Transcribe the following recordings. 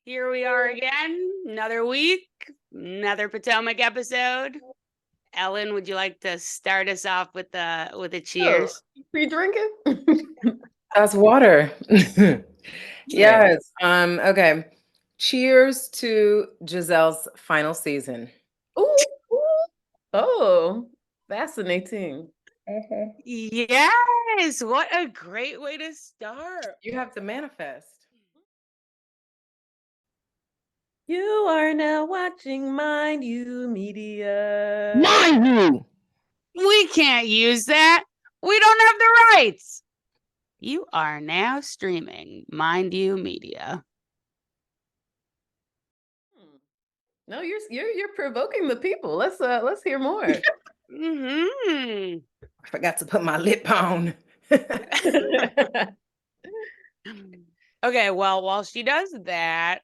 Here we are again, another week, another Potomac episode. Ellen, would you like to start us off with a cheers? Free drinking? That's water. Yes. Okay. Cheers to Giselle's final season. Ooh, ooh. Oh, fascinating. Yes, what a great way to start. You have to manifest. You are now watching Mind You Media. Mind you! We can't use that. We don't have the rights. You are now streaming Mind You Media. No, you're provoking the people. Let's hear more. Mm-hmm. I forgot to put my lip on. Okay, well, while she does that,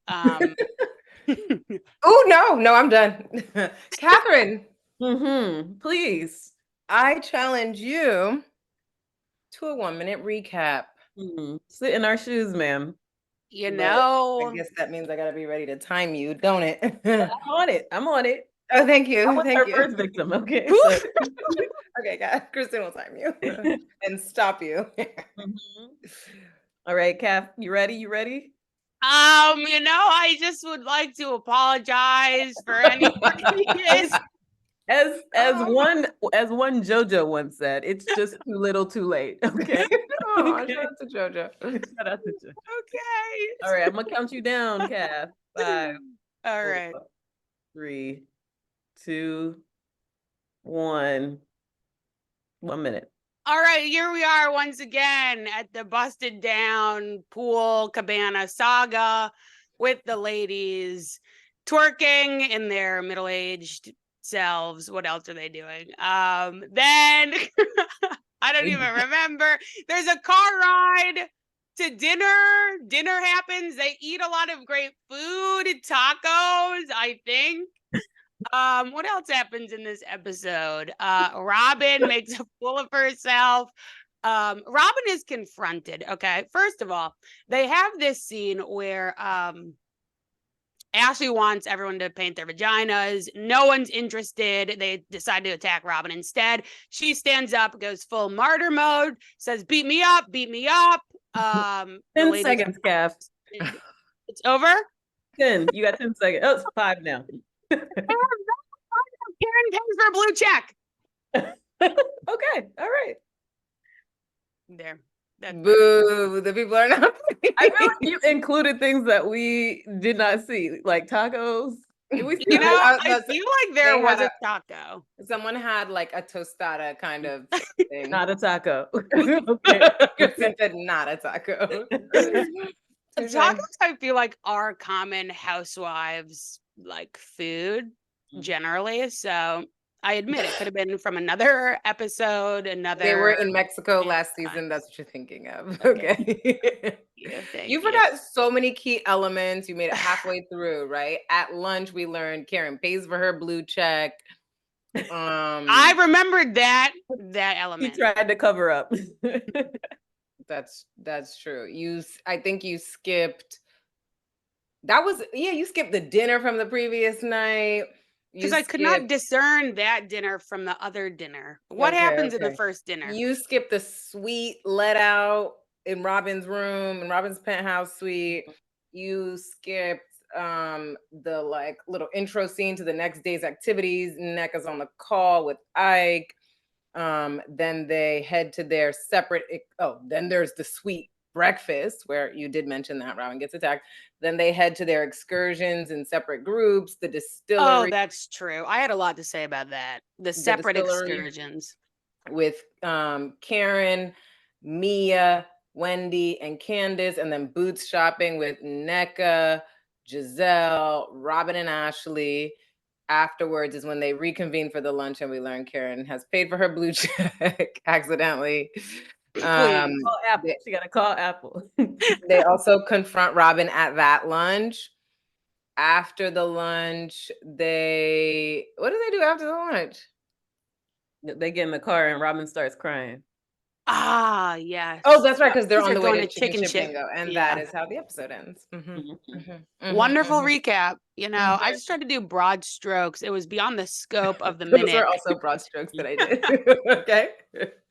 Oh, no, I'm done. Katherine, Please. I challenge you to a 1-minute recap. Sit in our shoes, ma'am. you But know, I guess that means I gotta be ready to time you, don't it? I'm on it. Oh, thank you. I was Thank our you. first victim. Okay. So. Okay, guys, Kristen will time you and stop you. All right, Kath, you ready? You ready? I just would like to apologize for any previous. As one JoJo once said, it's just too little, too late. Okay. Oh, Okay. shout out to JoJo. Shout out to JoJo. Okay. All right, I'm gonna count you down, Kath. 5, All 4, right. 3, 2, 1. 1 minute. All right, here we are once again at the busted down pool cabana saga with the ladies twerking in their middle-aged selves. What else are they doing? Then I don't even remember. There's a car ride to dinner. Dinner happens. They eat a lot of great food, tacos, I think. What else happens in this episode? Robyn makes a fool of herself. Robyn is confronted. Okay, first of all, they have this scene where Ashley wants everyone to paint their vaginas. No one's interested. They decide to attack Robyn instead. She stands up, goes full martyr mode, says, "Beat me up, beat me up." 10 seconds, Kath. It's over? 10. You got 10 seconds. Oh, it's 5 now. Karen pays for a blue check. Okay, all right. There. Boo, the people are not. I feel like you included things that we did not see, like tacos. I feel like there was a taco. Someone had like a tostada kind of thing. Not a taco. Okay. Kristen said not a taco. Tacos, I feel like, are common housewives like food generally. So I admit it could have been from another episode. They were in Mexico last season. That's what you're thinking of. Okay. You forgot so many key elements. You made it halfway through, right? At lunch, we learned Karen pays for her blue check. I remembered that element. He tried to cover up. That's true. I think you skipped. You skipped the dinner from the previous night. Because I could not discern that dinner from the other dinner. What happens in the first dinner? You skipped the suite let out in Robyn's room, in Robyn's penthouse suite. You skipped the like little intro scene to the next day's activities. Nneka's on the call with Ike. Then they head to their separate. Then there's the suite breakfast where you did mention that Robyn gets attacked. Then they head to their excursions in separate groups. The distillery. Oh, that's true. I had a lot to say about that. The separate excursions with Karen, Mia, Wendy, and Candace, and then boots shopping with Nneka, Giselle, Robyn, and Ashley. Afterwards is when they reconvene for the lunch, and we learn Karen has paid for her blue check accidentally. Call Apple. She got to call Apple. They also confront Robyn at that lunch. After the lunch, what do they do after the lunch? They get in the car and Robyn starts crying. Ah, yes. Oh, that's right, because they're on They're the way going to to chicken chip chip. bingo, and Yeah. that is how the episode ends. Wonderful recap. I just tried to do broad strokes. It was beyond the scope of the Those minute. are also broad strokes that I did. Okay.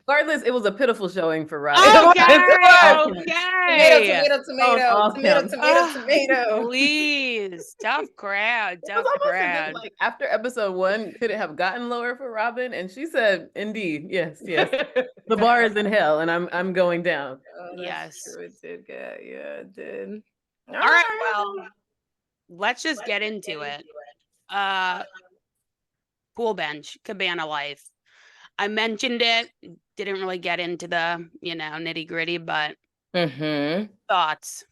Regardless, it was a pitiful showing for Robyn. Okay. Tomato. Please. Tough crowd. It was almost as if, like, after episode 1, could it have gotten lower for Robyn? And she said, "Indeed, yes. The bar is in hell, and I'm going down." Oh, yes. True. It did get, it did. All right. Well, let's just get into it. Pool bench, cabana life. I mentioned it, didn't really get into the, nitty gritty, but thoughts.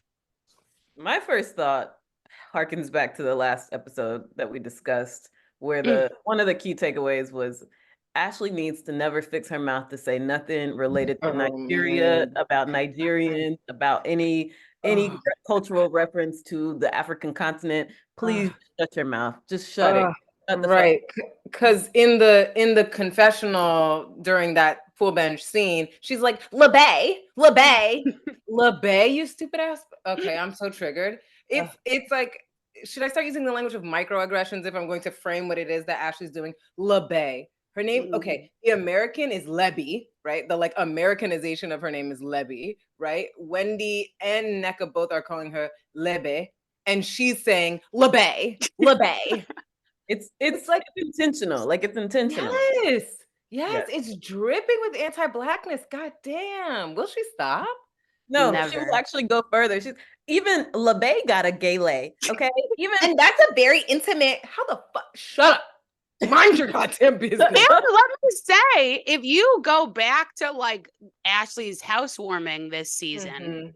My first thought harkens back to the last episode that we discussed, where one of the key takeaways was Ashley needs to never fix her mouth to say nothing related to Nigeria, about Nigerians, about any cultural reference to the African continent. Please shut your mouth. Just shut it. Right, because in the confessional during that pool bench scene, she's like, "LeBay, you stupid ass." Okay, I'm so triggered. It's like, should I start using the language of microaggressions if I'm going to frame what it is that Ashley's doing? LeBay. Her name, okay, the American is Lebby, right? The like Americanization of her name is Lebby, right? Wendy and Nneka both are calling her Lebe, and she's saying LeBay. It's like it's intentional. Like, it's intentional. Yes, it's dripping with anti-blackness. God damn. Will she stop? No, she will actually go further. Even LeBay got a gay lay. Okay. And that's a very intimate. How the fuck? Shut up. Mind your goddamn business. And let me say, if you go back to like Ashley's housewarming this season,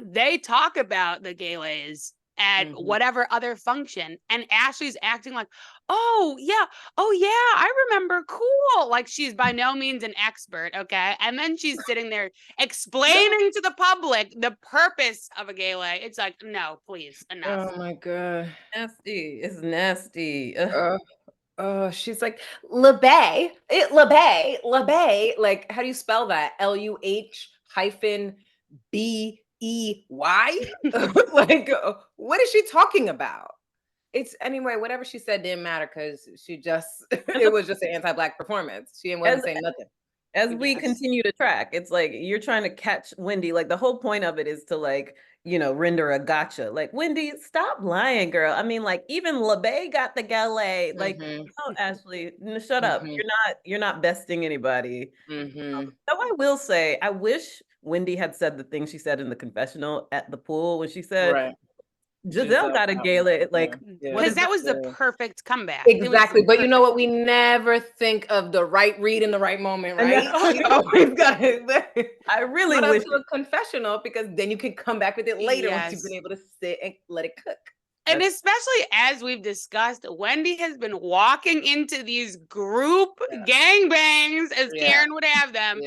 they talk about the gay lays at whatever other function, and Ashley's acting like, oh yeah, I remember, cool, like she's by no means an expert, okay? And then she's sitting there explaining to the public the purpose of a gay lay. It's like, no, please, enough. Oh my god, nasty. It's nasty. She's like, LeBay, like, how do you spell that? LUH-BEY? Like, what is she talking about? It's anyway, whatever she said didn't matter, because it was just an anti-black performance. She wasn't saying nothing. As we continue to track, it's like you're trying to catch Wendy. Like, the whole point of it is to, like, render a gotcha. Like, Wendy, stop lying, girl. I mean, like, even LeBay got the galley. Like, Ashley, shut up. You're not besting anybody. So I will say, I wish Wendy had said the thing she said in the confessional at the pool when she said, Giselle got a gala, like, because that was the perfect comeback. Exactly. But you know what? We never think of the right read in the right moment, right? We always got it. I really wish to a confessional, because then you can come back with it later once you've been able to sit and let it cook. And especially as we've discussed, Wendy has been walking into these group gangbangs, as Karen would have them,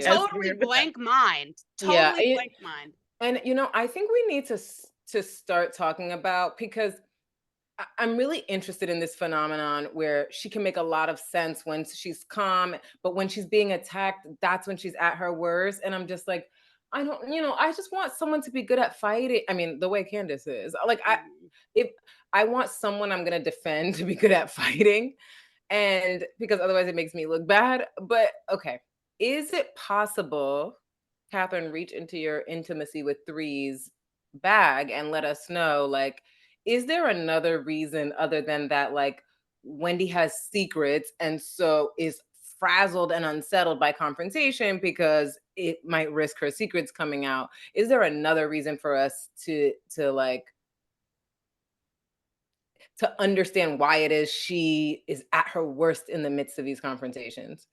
totally blank mind. Totally blank mind. And I think we need to start talking about, because I'm really interested in this phenomenon where she can make a lot of sense when she's calm, but when she's being attacked, that's when she's at her worst. And I'm just like, I don't, I just want someone to be good at fighting. I mean, the way Candace is, like, if I want someone I'm going to defend to be good at fighting, and because otherwise it makes me look bad. But okay, is it possible, Katherine, reach into your intimacy with threes bag and let us know, like, is there another reason other than that, like, Wendy has secrets and so is frazzled and unsettled by confrontation because it might risk her secrets coming out? Is there another reason for us to understand why it is she is at her worst in the midst of these confrontations?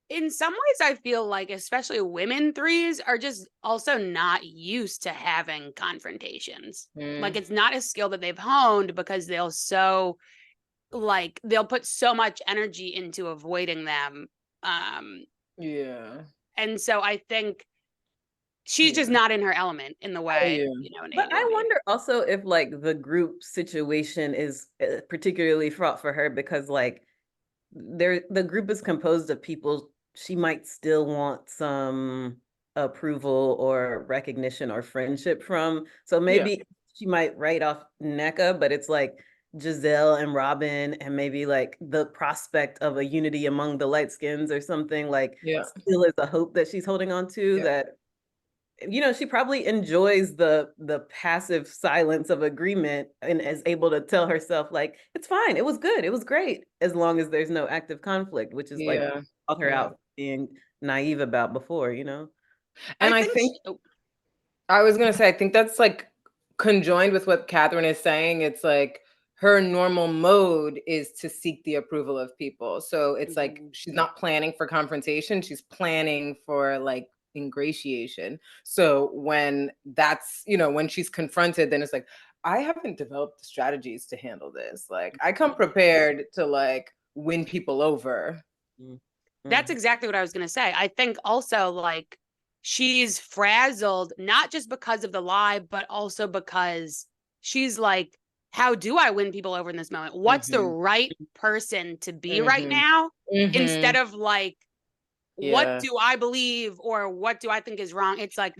In some ways, I feel like especially women threes are just also not used to having confrontations. Like, it's not a skill that they've honed, because they'll put so much energy into avoiding them. And so I think she's just not in her element in the way, But I wonder also if, like, the group situation is particularly fraught for her, because, like, the group is composed of people she might still want some approval or recognition or friendship from. So maybe she might write off Nneka, but it's like Giselle and Robyn, and maybe like the prospect of a unity among the light skins or something, like still is a hope that she's holding on to, that she probably enjoys the passive silence of agreement and is able to tell herself like, it's fine, it was good, it was great, as long as there's no active conflict, which is like called her out being naive about before, And I think I was gonna say, I think that's like conjoined with what Katherine is saying. It's like her normal mode is to seek the approval of people. So it's like she's not planning for confrontation, she's planning for like ingratiation. So when that's, when she's confronted, then it's like, I haven't developed the strategies to handle this. Like I come prepared to like win people over. That's exactly what I was gonna say. I think also like she's frazzled, not just because of the lie, but also because she's like, how do I win people over in this moment? What's the right person to be right now? Instead of like, what do I believe or what do I think is wrong? It's like,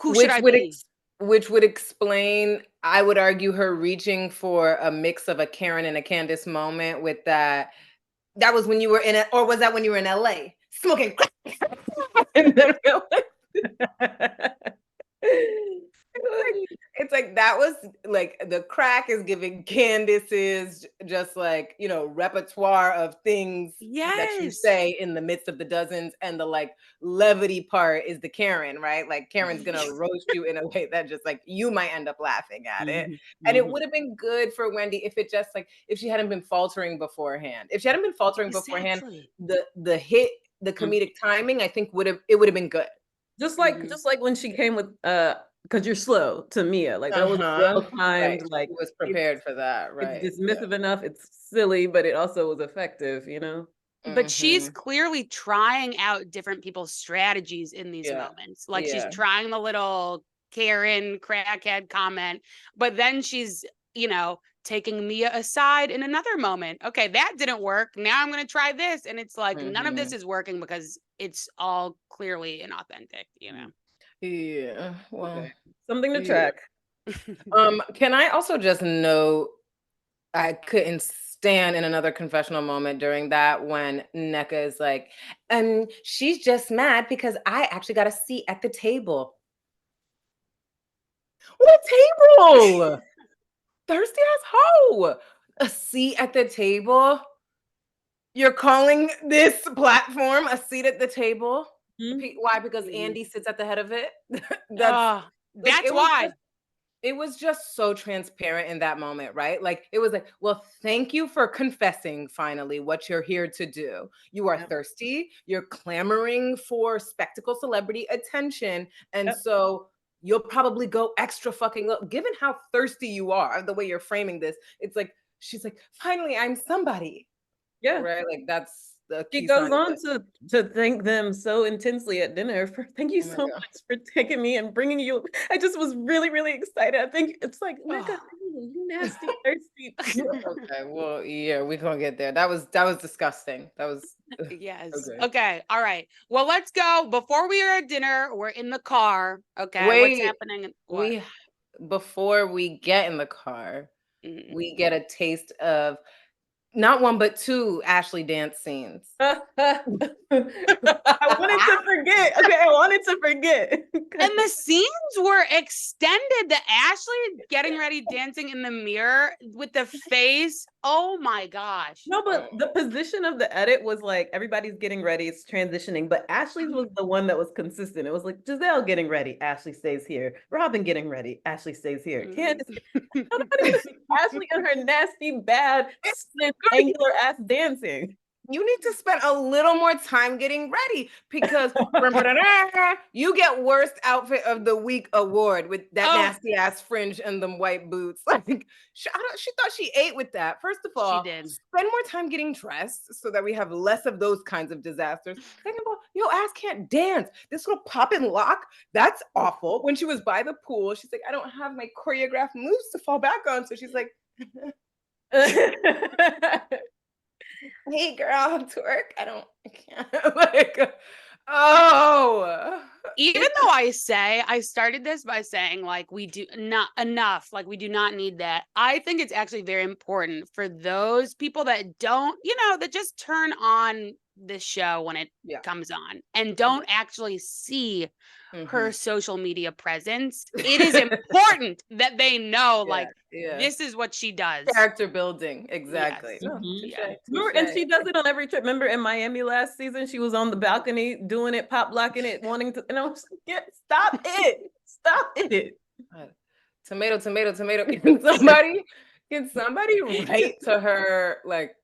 who should I be? Which would explain, I would argue, her reaching for a mix of a Karen and a Candace moment with that. That was when you were in it, or was that when you were in LA smoking crack? It's like that was like the crack is giving Candace's just like, repertoire of things that you say in the midst of the dozens, and the like levity part is the Karen, right? Like Karen's gonna roast you in a way that just like you might end up laughing at it. And it would have been good for Wendy if it just like, if she hadn't been faltering beforehand. If she hadn't been faltering beforehand, the hit, the comedic timing, I think it would have been good. Just like when she came with because you're slow to Mia, like that was well timed, like she was prepared for that, right? It's dismissive enough, it's silly, but it also was effective, But she's clearly trying out different people's strategies in these moments. Like she's trying the little Karen crackhead comment, but then she's, taking Mia aside in another moment. Okay, that didn't work. Now I'm going to try this. And it's like, none of this is working because it's all clearly inauthentic, Yeah. Well, something to track. Can I also just note, I couldn't stand in another confessional moment during that when Nneka is like, she's just mad because I actually got a seat at the table. What table? Thirsty ass hoe. A seat at the table? You're calling this platform a seat at the table? Why? Because Andy sits at the head of it? That's why. It was just so transparent in that moment, right? Like, it was like, well, thank you for confessing finally what you're here to do. You are thirsty. You're clamoring for spectacle celebrity attention. And so you'll probably go extra fucking low. Given how thirsty you are, the way you're framing this, it's like, she's like, finally, I'm somebody. Yeah. Right? Like, that's the key. She goes on to thank them so intensely at dinner for, thank you so much for taking me and bringing you. I just was really, really excited. I think it's like, Nneka, you nasty, thirsty. Okay, well, yeah, we're gonna get there. That was disgusting. That was yes. Okay. All right. Well, let's go. Before we are at dinner, we're in the car. Okay. Wait, what's happening? Before we get in the car, we get a taste of not one but two Ashley dance scenes. I wanted to forget. Okay, I wanted to forget. And the scenes were extended. The Ashley getting ready dancing in the mirror with the face. Oh my gosh. No, but the position of the edit was like everybody's getting ready, it's transitioning, but Ashley's was the one that was consistent. It was like Giselle getting ready, Ashley stays here. Robyn getting ready, Ashley stays here. Candace, Ashley and her nasty, bad, angular ass dancing. You need to spend a little more time getting ready because you get worst outfit of the week award with that nasty ass fringe and them white boots. Like she thought she ate with that. First of all, she did. Spend more time getting dressed so that we have less of those kinds of disasters. Second of all, your ass can't dance. This little pop and lock, that's awful. When she was by the pool, she's like, I don't have my choreographed moves to fall back on. So she's like, Hey girl, twerk. I can't. Like, oh. Even though I started this by saying like we do not enough, like we do not need that. I think it's actually very important for those people that don't, that just turn on the show when it comes on and don't actually see her social media presence. It is important that they know like this is what she does. Character building. Exactly. Yes. No, and she does it on every trip. Remember in Miami last season, she was on the balcony doing it, pop blocking it, wanting to, and I was like, stop it. Stop it. Tomato. Can somebody write to her like,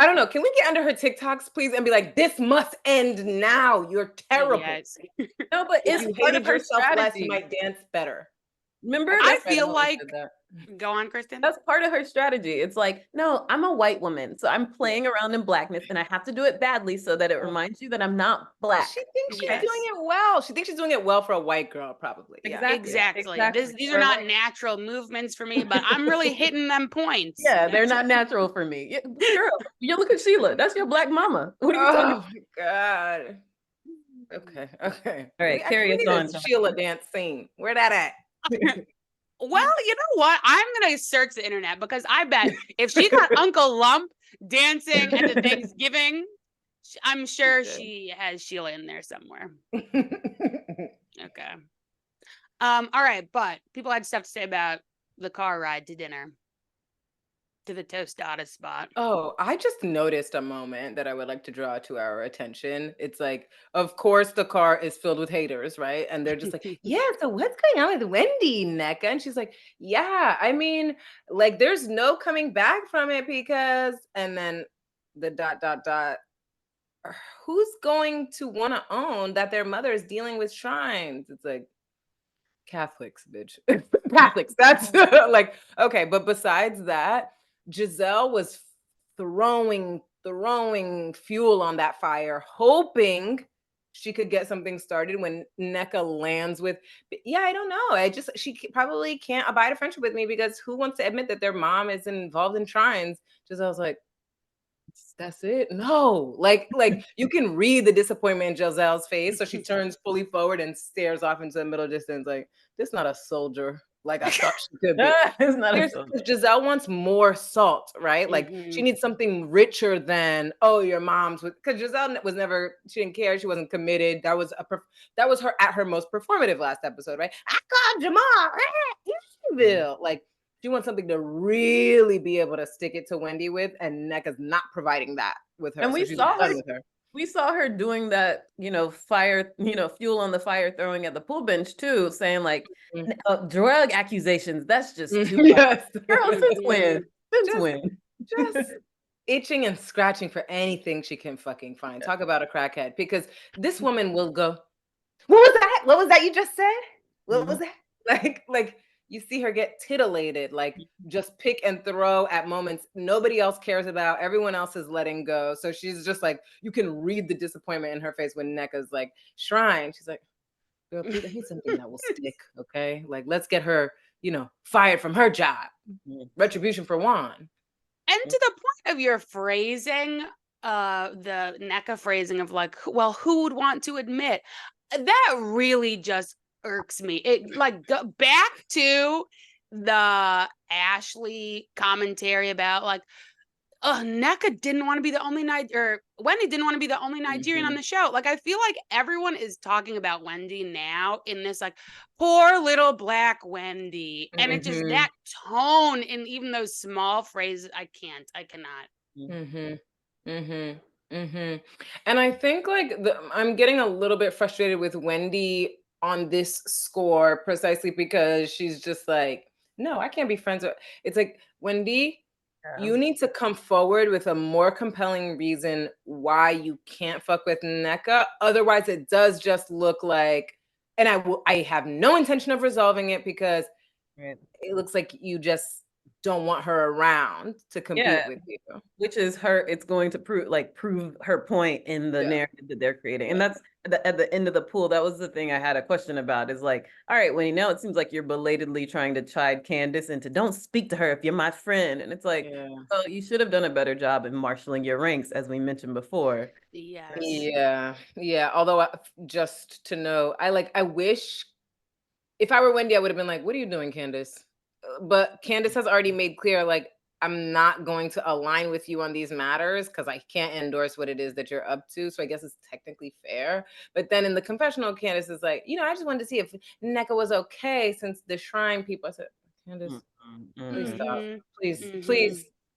I don't know. Can we get under her TikToks, please, and be like, "This must end now. You're terrible." Yes. No, but if you hated yourself less, you might dance better. Remember, I feel like. Go on, Kristen. That's part of her strategy. It's like, no, I'm a white woman, so I'm playing around in blackness, and I have to do it badly so that it reminds you that I'm not black. She thinks she's doing it well. She thinks she's doing it well for a white girl, probably. Exactly. These are not natural movements for me, but I'm really hitting them points. Yeah, they're not natural for me. Girl, you look at Sheila. That's your black mama. What are you talking about? Oh my God. Okay. All right, carry us on. Sheila dance scene. Where that at? Well, you know what? I'm going to search the internet because I bet if she got Uncle Lump dancing at the Thanksgiving, I'm sure she has Sheila in there somewhere. Okay. All right. But people had stuff to say about the car ride to dinner, to the tostada spot. Oh, I just noticed a moment that I would like to draw to our attention. It's like, of course, the car is filled with haters, right? And they're just like, yeah, so what's going on with Wendy, Nneka? And she's like, yeah, I mean, like, there's no coming back from it because, and then the ... Who's going to want to own that their mother is dealing with shrines? It's like, Catholics, bitch. Catholics. That's like, okay. But besides that, Giselle was throwing fuel on that fire, hoping she could get something started when Nneka lands with, yeah, I don't know. She probably can't abide a friendship with me because who wants to admit that their mom is involved in shrines? Giselle's like, that's it. No, like you can read the disappointment in Giselle's face. So she turns fully forward and stares off into the middle distance, like, this is not a soldier like I thought she could be. It's not a soldier. Giselle wants more salt, right? Like she needs something richer than, oh, your mom's, because Giselle was never, she didn't care, she wasn't committed. That was her at her most performative last episode, right? I called your mom. Like, she wants something to really be able to stick it to Wendy with, and Nneka's not providing that with her. And we saw her doing that, fire, fuel on the fire throwing at the pool bench too, saying like, drug accusations, that's just too much. Girl, since when? Just itching and scratching for anything she can fucking find. Talk about a crackhead, because this woman will go, what was that? What was that you just said? What was that? Like, you see her get titillated, like just pick and throw at moments nobody else cares about. Everyone else is letting go. So she's just like, you can read the disappointment in her face when Nneka's like, shrine. She's like, girl, please, I need something that will stick, okay? Like, let's get her, fired from her job. Retribution for Juan. And to the point of your phrasing, the Nneka phrasing of like, well, who would want to admit? That really just irks me. It like back to the Ashley commentary about like, Nneka didn't want to be the only Wendy didn't want to be the only Nigerian on the show. Like, I feel like everyone is talking about Wendy now in this like poor little black Wendy, and it just that tone in even those small phrases. I cannot. And I think like I'm getting a little bit frustrated with Wendy on this score precisely because she's just like, no, I can't be friends with. It's like, Wendy, you need to come forward with a more compelling reason why you can't fuck with Nneka. Otherwise, it does just look like, and I have no intention of resolving it because it looks like you just don't want her around to compete with you. Which is it's going to prove her point in the narrative that they're creating. And that's at the end of the pool, that was the thing I had a question about. Is like, all right, Wendy, now it seems like you're belatedly trying to chide Candace into don't speak to her if you're my friend. And it's like, Yeah. well, you should have done a better job in marshaling your ranks, as we mentioned before. Yes. Yeah. Although just to know, I wish if I were Wendy, I would have been like, what are you doing, Candace? But Candace has already made clear, like, I'm not going to align with you on these matters because I can't endorse what it is that you're up to. So I guess it's technically fair. But then in the confessional, Candace is like, I just wanted to see if Nneka was okay since the shrine people. I said, Candace, please stop.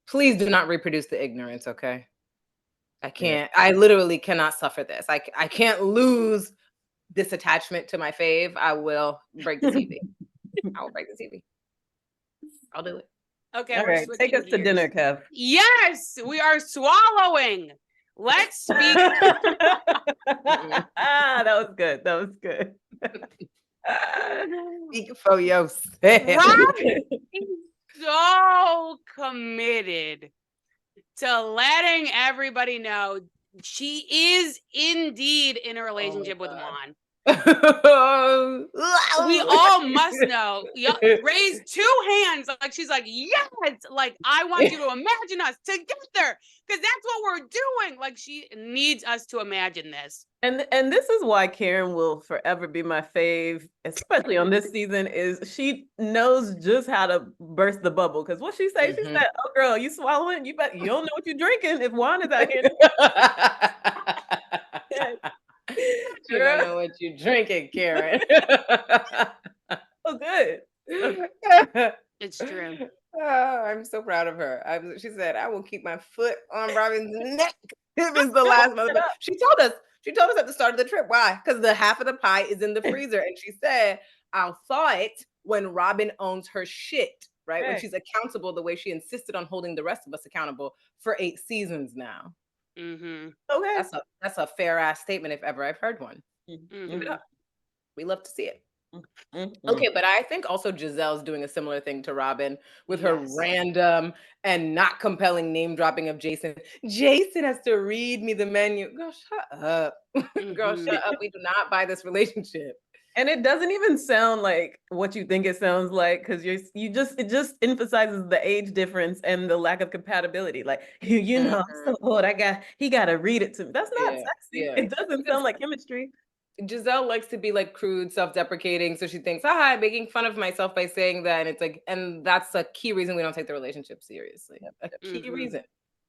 Please do not reproduce the ignorance, okay? I can't. I literally cannot suffer this. I can't lose this attachment to my fave. I will break the TV. I will break the TV. I'll do it. Okay, All we're right, take us switching to dinner, gears. Kev. Yes, we are swallowing. Let's speak. That was good. That was good. Speak for yourself. Robyn is so committed to letting everybody know she is indeed in a relationship with Juan. We all must know. Raise two hands, like she's like, yes, like I want you to imagine us together, because that's what we're doing. Like she needs us to imagine this. And this is why Karen will forever be my fave, especially on this season. Is she knows just how to burst the bubble? Because what she say, she said, "Oh girl, you swallowing? You don't know what you're drinking if Juan is out here." You don't know what you're drinking, Karen. Oh, good. It's true. Oh, I'm so proud of her. She said, "I will keep my foot on Robyn's neck." It was the last mother. She told us at the start of the trip. Why? Because the half of the pie is in the freezer, and she said, "I'll thaw it when Robyn owns her shit." Right? When she's accountable, the way she insisted on holding the rest of us accountable for 8 seasons now. Okay, that's a fair ass statement if ever I've heard one. We love to see it. Okay, but I think also Giselle's doing a similar thing to Robyn with her random and not compelling name dropping of Jason. Jason has to read me the menu. Girl, shut up. Girl, shut up. We do not buy this relationship. And it doesn't even sound like what you think it sounds like, because it just emphasizes the age difference and the lack of compatibility. Like, I'm so old. He gotta read it to me. That's not sexy. It doesn't sound like chemistry. Giselle likes to be like crude, self-deprecating. So she thinks, I'm making fun of myself by saying that. And it's like, and that's a key reason we don't take the relationship seriously. A key reason.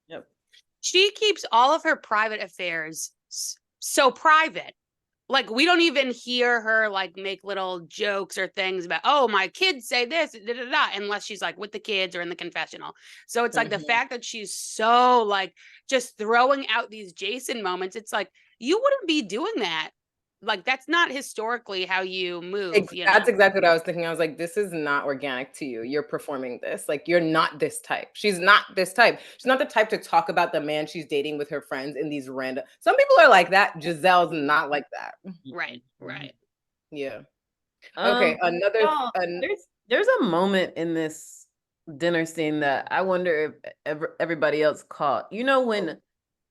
Yep. She keeps all of her private affairs so private. Like we don't even hear her like make little jokes or things about, oh, my kids say this, unless she's like with the kids or in the confessional. So it's like the fact that she's so like just throwing out these Jason moments. It's like, you wouldn't be doing that. Like that's not historically how you move. That's exactly what I was thinking. I was like, this is not organic to you. You're performing this. Like you're not this type. She's not this type. She's not the type to talk about the man she's dating with her friends in these random. Some people are like that. Giselle's not like that. Right. Yeah. Okay. There's a moment in this dinner scene that I wonder if everybody else caught. When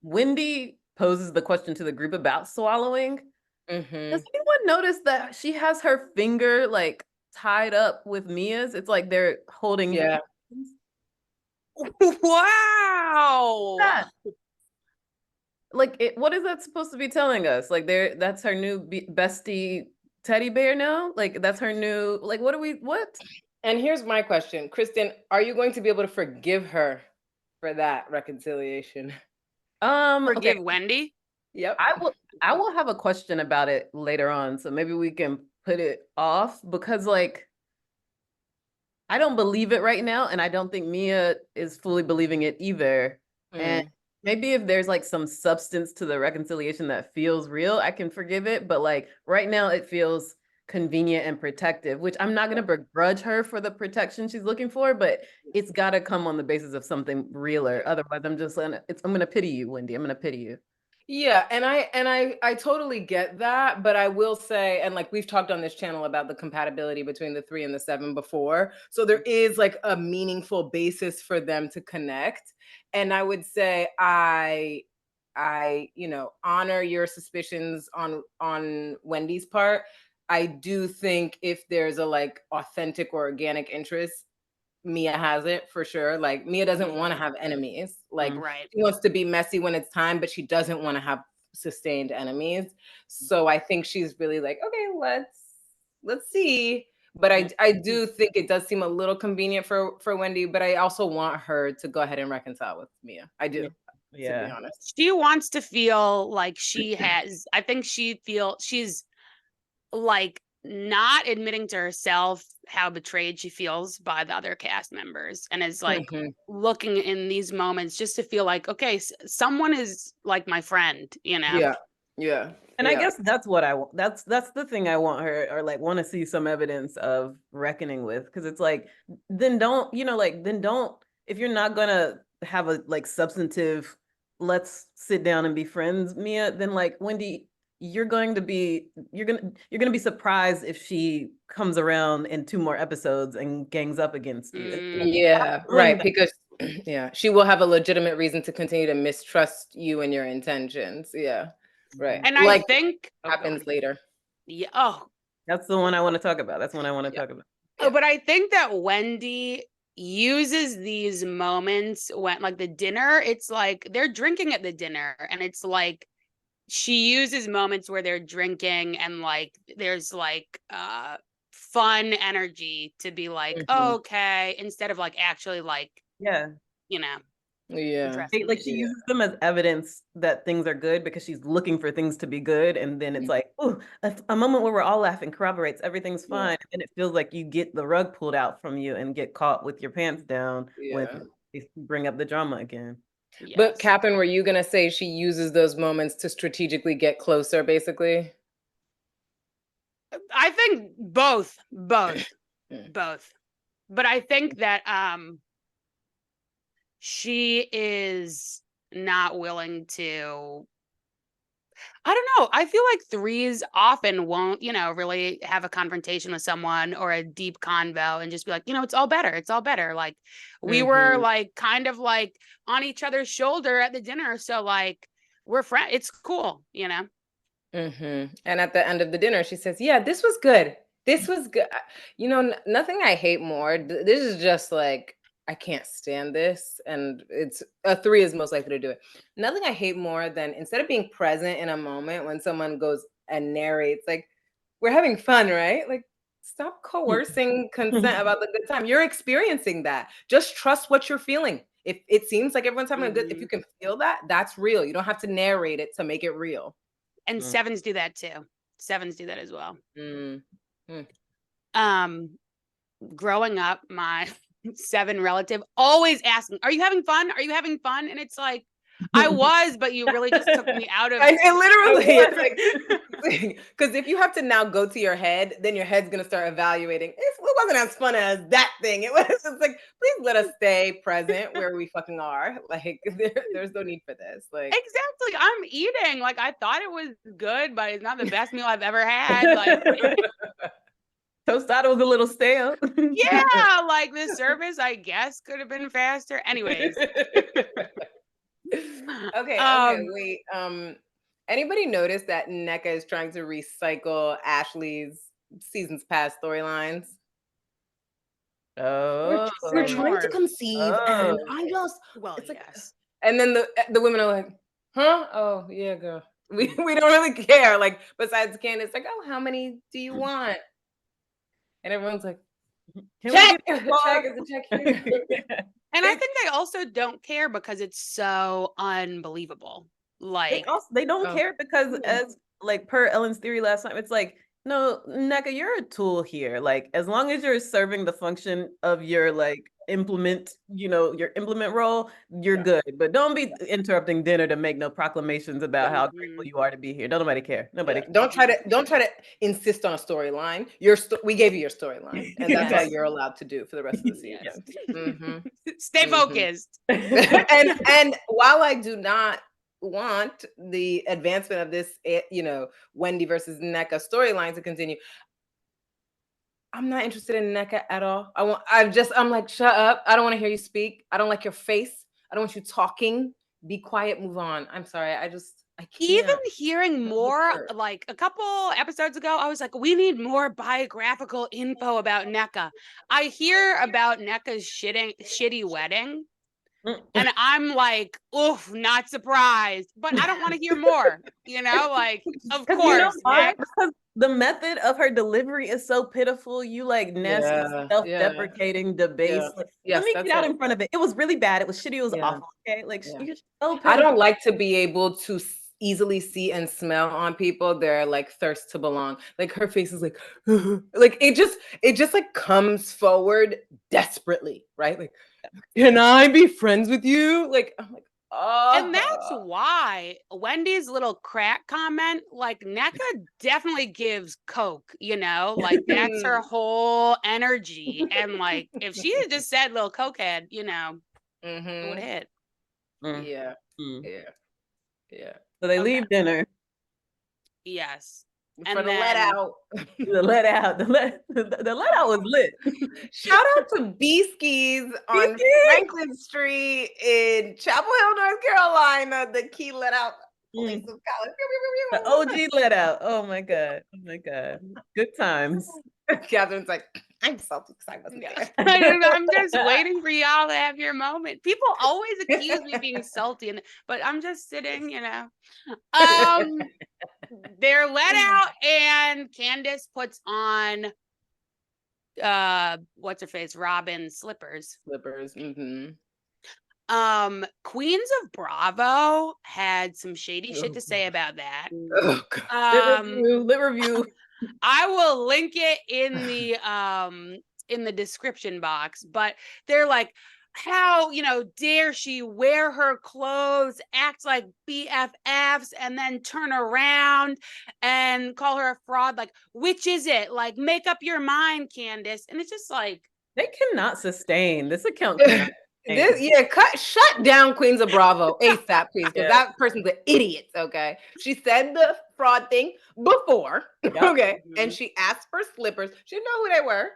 Wendy poses the question to the group about swallowing. Does anyone notice that she has her finger like tied up with Mia's? It's like they're holding. Yeah. Wow. Like, what is that supposed to be telling us? Like, that's her new bestie teddy bear now? Like, that's her new, like, what? And here's my question. Kristen, are you going to be able to forgive her for that reconciliation? Forgive Wendy? Yep. I will have a question about it later on, so maybe we can put it off, because like I don't believe it right now, and I don't think Mia is fully believing it either. And maybe if there's like some substance to the reconciliation that feels real, I can forgive it. But like right now it feels convenient and protective, which I'm not going to begrudge her for the protection she's looking for, but it's got to come on the basis of something realer. Otherwise I'm going to pity you, Wendy. I'm going to pity you. Yeah, and I totally get that, but I will say, and like we've talked on this channel about the compatibility between the 3 and the 7 before, so there is like a meaningful basis for them to connect. And I would say I honor your suspicions on Wendy's part. I do think if there's a like authentic or organic interest, Mia has it for sure. Like Mia doesn't want to have enemies. Like Right. she wants to be messy when it's time, but she doesn't want to have sustained enemies. So I think she's really like, okay, let's see. But I do think it does seem a little convenient for Wendy, but I also want her to go ahead and reconcile with Mia. I do, to be honest. She wants to feel like she has, I think she's like not admitting to herself how betrayed she feels by the other cast members, and is like looking in these moments just to feel like, okay, someone is like my friend, you know? Yeah. And I guess that's what I want. That's the thing I want her, or like want to see some evidence of reckoning with, because it's like, then don't, if you're not gonna have a like substantive, let's sit down and be friends, Mia, then like Wendy, you're gonna be surprised if she comes around in 2 more episodes and gangs up against you. Yeah, right. Because she will have a legitimate reason to continue to mistrust you and your intentions. Yeah. Right. And like I think happens later. Yeah. Oh, that's the one I want to talk about. That's one I want to talk about. Oh, but I think that Wendy uses these moments when, like the dinner, it's like they're drinking at the dinner, and it's like she uses moments where they're drinking and like there's like fun energy to be like, oh, okay, instead of like actually like, you know. Yeah. Like she uses them as evidence that things are good because she's looking for things to be good. And then it's like, oh, a moment where we're all laughing corroborates everything's fine. And it feels like you get the rug pulled out from you and get caught with your pants down when they bring up the drama again. Yes. But Katherine, were you going to say she uses those moments to strategically get closer, basically? I think both. But I think that she is not willing to, I don't know. I feel like threes often won't, really have a confrontation with someone or a deep convo and just be like, it's all better. It's all better. Like we were like kind of like on each other's shoulder at the dinner. So like we're friends. It's cool, And at the end of the dinner, she says, yeah, this was good. This was good. Nothing I hate more. This is just like, I can't stand this. And it's a 3 is most likely to do it. Nothing I hate more than instead of being present in a moment when someone goes and narrates, like, we're having fun, right? Like, stop coercing consent about the good time. You're experiencing that. Just trust what you're feeling. If it seems like everyone's having a good, if you can feel that, that's real. You don't have to narrate it to make it real. And 7s do that too. 7s do that as well. Growing up, my 7 relative always asking, are you having fun? Are you having fun? And it's like, I was, but you really just took me out of it. It's like, because if you have to now go to your head, then your head's going to start evaluating. It wasn't as fun as that thing. It's like, please let us stay present where we fucking are. Like, there's no need for this. Like, exactly. I'm eating. Like, I thought it was good, but it's not the best meal I've ever had. Like, Tostado was a little stale. Yeah, like the service, I guess, could have been faster. Anyways. Okay, wait. Anybody notice that Nneka is trying to recycle Ashley's seasons past storylines? Oh, we're trying to conceive, and I just yes. And then the women are like, huh? Oh yeah, girl. We don't really care. Like, besides Candace, like, oh, how many do you want? And everyone's like, check is a check here. And I think they also don't care because it's so unbelievable. Like they don't care because, as like per Ellen's theory last time, it's like, no, Nneka, you're a tool here. Like, as long as you're serving the function of your like implement, your implement role, you're good. But don't be interrupting dinner to make no proclamations about how grateful you are to be here. Nobody care. Nobody. Don't try to insist on a storyline. We gave you your storyline, and that's all you're allowed to do for the rest of the season. Stay focused. And while I do not want the advancement of this, Wendy versus Nneka storyline to continue, I'm not interested in Nneka at all. I'm like, shut up. I don't want to hear you speak. I don't like your face. I don't want you talking. be quiet, move on. I'm sorry. I can't. Even hearing more, like a couple episodes ago, I was like, we need more biographical info about Nneka. I hear about Nneka's shitty wedding, and I'm like, oof, not surprised. But I don't want to hear more, like, of course. You know why? Because the method of her delivery is so pitiful. You like nasty, self-deprecating debates. Like, let me get out in front of it. It was really bad. It was shitty. It was awful. Okay, like you're so pitiful. I don't like to be able to easily see and smell on people their like thirst to belong. Like her face is like, like it just like comes forward desperately, right? Like, can I be friends with you? Like, I'm like, oh. And that's why Wendy's little crack comment, like Nneka definitely gives coke, like that's her whole energy. And like if she had just said little cokehead, it would hit. Yeah. So they leave dinner. Yes. And for the let out. The let out. The let out was lit. Shout out to Beeskies on Franklin Street in Chapel Hill, North Carolina. The key let out. The OG let out. Oh my God. Good times. Katherine's like, I'm salty because I wasn't there. I'm just waiting for y'all to have your moment. People always accuse me of being salty, but I'm just sitting, They're let out, and Candace puts on what's her face? Robyn's slippers. Queens of Bravo had some shady shit to say about that. Lit review. I will link it in the description box, but they're like, how dare she wear her clothes, act like BFFs, and then turn around and call her a fraud? Like, which is it? Like, make up your mind, Candace. And it's just like, they cannot sustain this account. Shut down Queens of Bravo ASAP, please, because that person's an idiot. Okay, she said the fraud thing before. Okay, and she asked for slippers. She didn't know who they were.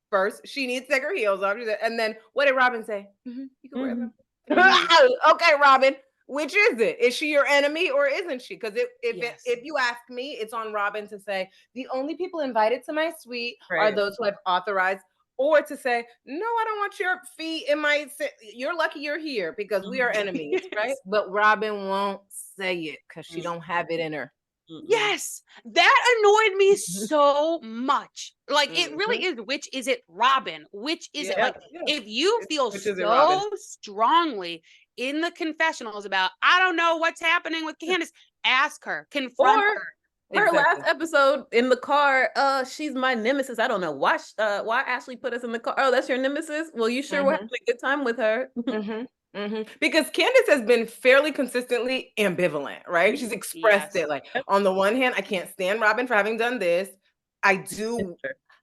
First, she needs to take her heels off. And then what did Robyn say? You can wear them. Okay, Robyn, which is it? Is she your enemy or isn't she? Because if you ask me, it's on Robyn to say the only people invited to my suite are those who have authorized, or to say, no, I don't want your feet in my. You're lucky you're here because we are enemies, right? But Robyn won't say it because she don't have it in her. Yes, that annoyed me so much. Like it really is. Which is it, Robyn? Which is it? Like if you feel so strongly in the confessionals about, I don't know what's happening with Candace, ask her, confront her. Her last episode in the car, she's my nemesis. I don't know why Ashley put us in the car. Oh, that's your nemesis? Well, you sure were having a good time with her. Because Candace has been fairly consistently ambivalent, right? She's expressed it like, on the one hand, I can't stand Robyn for having done this.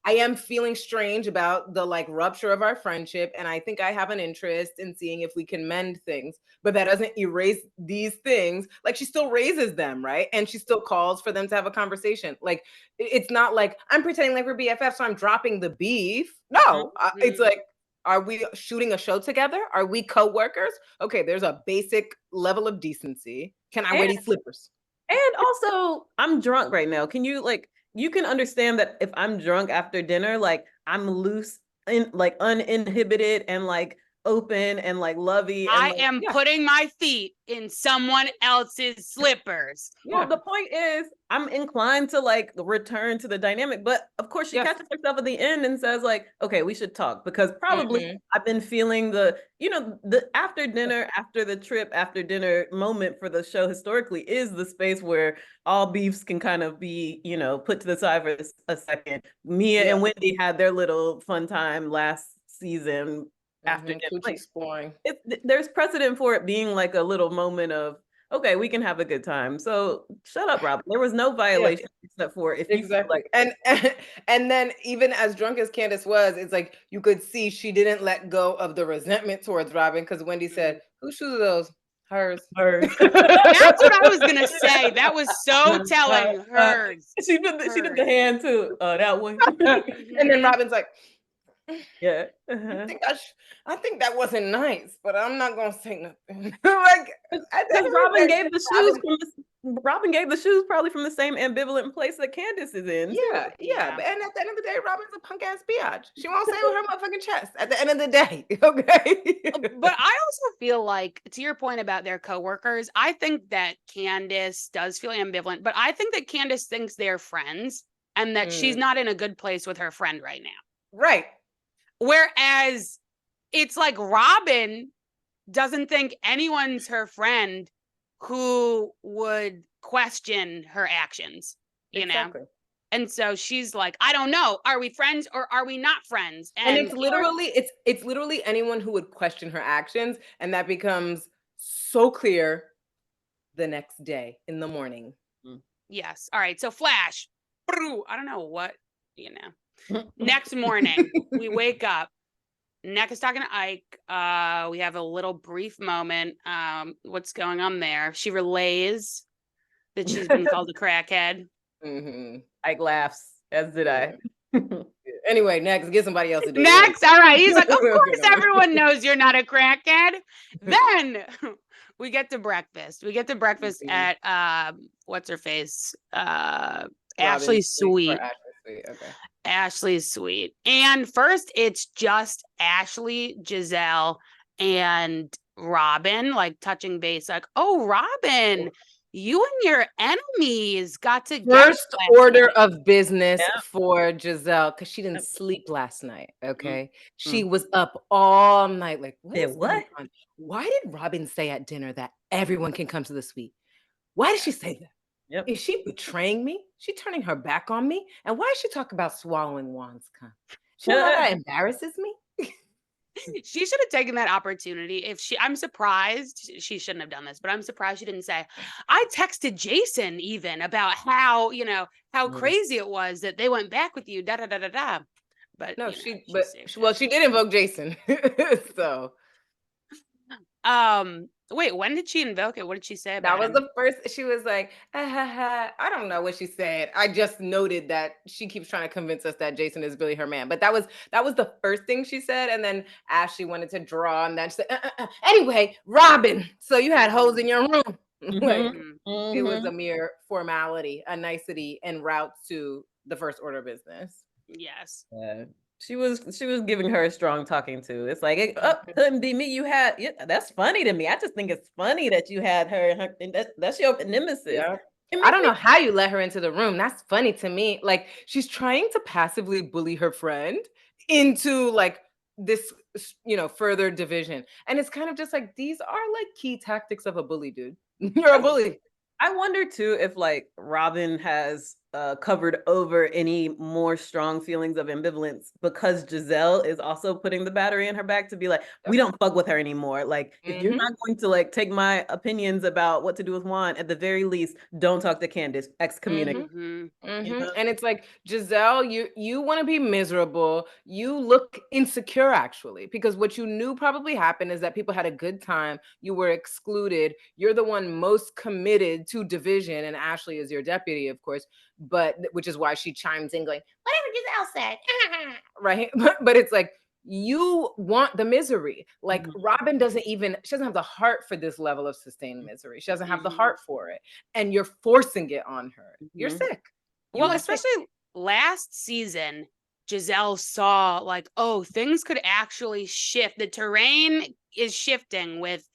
I am feeling strange about the like rupture of our friendship, and I think I have an interest in seeing if we can mend things. But that doesn't erase these things. Like she still raises them, right? And she still calls for them to have a conversation. Like it's not like I'm pretending like we're BFFs, so I'm dropping the beef. No, it's like, are we shooting a show together? Are we co-workers? Okay, there's a basic level of decency. Can I wear these slippers? And also, I'm drunk right now. Can you you can understand that if I'm drunk after dinner, like I'm loose and like uninhibited and like open and like lovey. And, I am putting my feet in someone else's slippers. Well, the point is, I'm inclined to like return to the dynamic, but of course she catches herself at the end and says like, okay, we should talk, because probably I've been feeling the after dinner, after the trip, after dinner moment for the show historically is the space where all beefs can kind of be, put to the side for a second. Mia and Wendy had their little fun time last season. After exploring, there's precedent for it being like a little moment of, okay, we can have a good time. So shut up, Robyn. There was no violation except for if you feel like and then even as drunk as Candace was, it's like you could see she didn't let go of the resentment towards Robyn, because Wendy said, "Whose shoes are those?" Hers. That's what I was gonna say. That was so telling. Hers. She did the hand too. That one. And then Robyn's like, Yeah. I think that wasn't nice, but I'm not gonna say nothing. Like at the Because end of the Robyn day, gave the shoes Robyn gave the shoes probably from the same ambivalent place that Candace is in. yeah, Yeah. But and at the end of the day, Robyn's a punk ass biatch. She won't say with her motherfucking chest at the end of the day. Okay. But I also feel like, to your point about their coworkers, I think that Candace does feel ambivalent, but I think that Candace thinks they're friends and that she's not in a good place with her friend right now. Right. Whereas it's like Robyn doesn't think anyone's her friend who would question her actions, you know? And so she's like, I don't know. Are we friends or are we not friends? And it's literally anyone who would question her actions, and that becomes so clear the next day in the morning. Yes. All right. So flash. I don't know what, you know. Next morning, we wake up. Nneka's talking to Ike. We have a little brief moment. What's going on there? She relays that she's been called a crackhead. Ike laughs, as did I. Anyway, next, get somebody else to do it. Next, all right. He's like, of course, everyone knows you're not a crackhead. Then we get to breakfast. We get to breakfast at what's her face? Ashley Sweet. Okay. Ashley Sweet. And first, it's just Ashley, Giselle, and Robyn, like touching base, like, oh, Robyn, you and your enemies got to first order of business for Giselle, because she didn't sleep last night. Okay. She was up all night. Like, what? Why did Robyn say at dinner that everyone can come to the suite? Why did she say that? Yep. Is she betraying me? She turning her back on me? And why does she talk about swallowing wands? She know how that embarrasses me? She should have taken that opportunity. I'm surprised she shouldn't have done this, but I'm surprised she didn't say, I texted Jason even about how, you know, how crazy it was that they went back with you, da da da da da. But no, she did invoke Jason. So wait, when did she invoke it? What did she say that about was him? the first. She was like, I don't know what she said. I just noted that she keeps trying to convince us that Jason is really her man. But that was the first thing she said. And then Ashley wanted to draw, and then she said, anyway, Robyn, so you had hoes in your room. Like, it was a mere formality, a nicety en route to the first order of business. Yes. She was giving her a strong talking to. It's like, couldn't be me. You had, that's funny to me. I just think it's funny that you had her and that's your nemesis. Yeah. I don't know how you let her into the room. That's funny to me. Like, she's trying to passively bully her friend into like this, you know, further division. And it's kind of just like, these are like key tactics of a bully, dude. You're a bully. I wonder too if like Robyn has covered over any more strong feelings of ambivalence because Giselle is also putting the battery in her back to be like, we don't fuck with her anymore. Like, if you're not going to like take my opinions about what to do with Juan, at the very least, don't talk to Candace. Excommunicate. You know? And it's like, Giselle, you want to be miserable. You look insecure, actually, because what you knew probably happened is that people had a good time. You were excluded. You're the one most committed to division, and Ashley is your deputy, of course. But which is why she chimes in going, whatever Giselle said. Right. But it's like, you want the misery. Like, Robyn she doesn't have the heart for this level of sustained misery. She doesn't have the heart for it. And you're forcing it on her. You're sick. Well, especially last season, Giselle saw like, oh, things could actually shift. The terrain is shifting with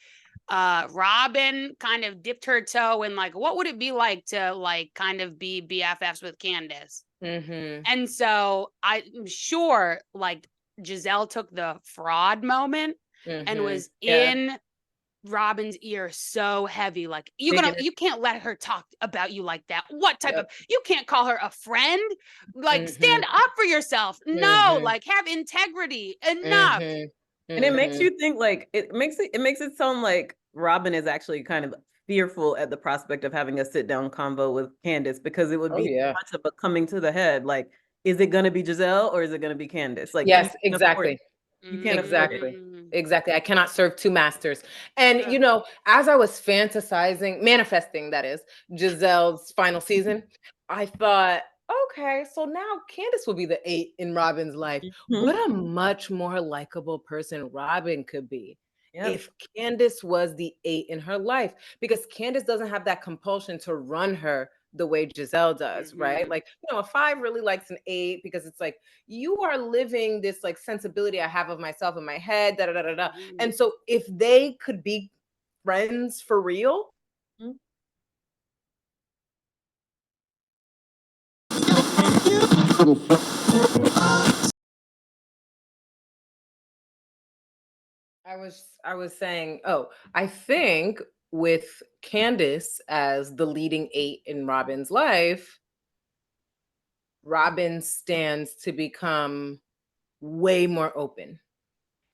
Robyn kind of dipped her toe in like, what would it be like to like kind of be BFFs with Candace? And so I'm sure like Giselle took the fraud moment and was in Robyn's ear so heavy, like, you can't let her talk about you like that. What type of, you can't call her a friend, like stand up for yourself. No, like have integrity. Enough. And it makes you think like it makes it sound like Robyn is actually kind of fearful at the prospect of having a sit down convo with Candace, because it would be much of a coming to the head. Like, is it going to be Giselle or is it going to be Candace? Like, yes, exactly. You can't exactly. I cannot serve two masters. And you know, as I was manifesting, that is, Giselle's final season, I thought, okay, so now Candace will be the 8 in Robyn's life. Mhm. What a much more likable person Robyn could be Yep. if Candace was the 8 in her life, because Candace doesn't have that compulsion to run her the way Giselle does, right? Mhm. Like, a 5 really likes an 8 because it's like, you are living this like sensibility I have of myself in my head, da da da da da. And so if they could be friends for real, Mhm. I was saying, I think with Candace as the leading 8 in Robyn's life, Robyn stands to become way more open.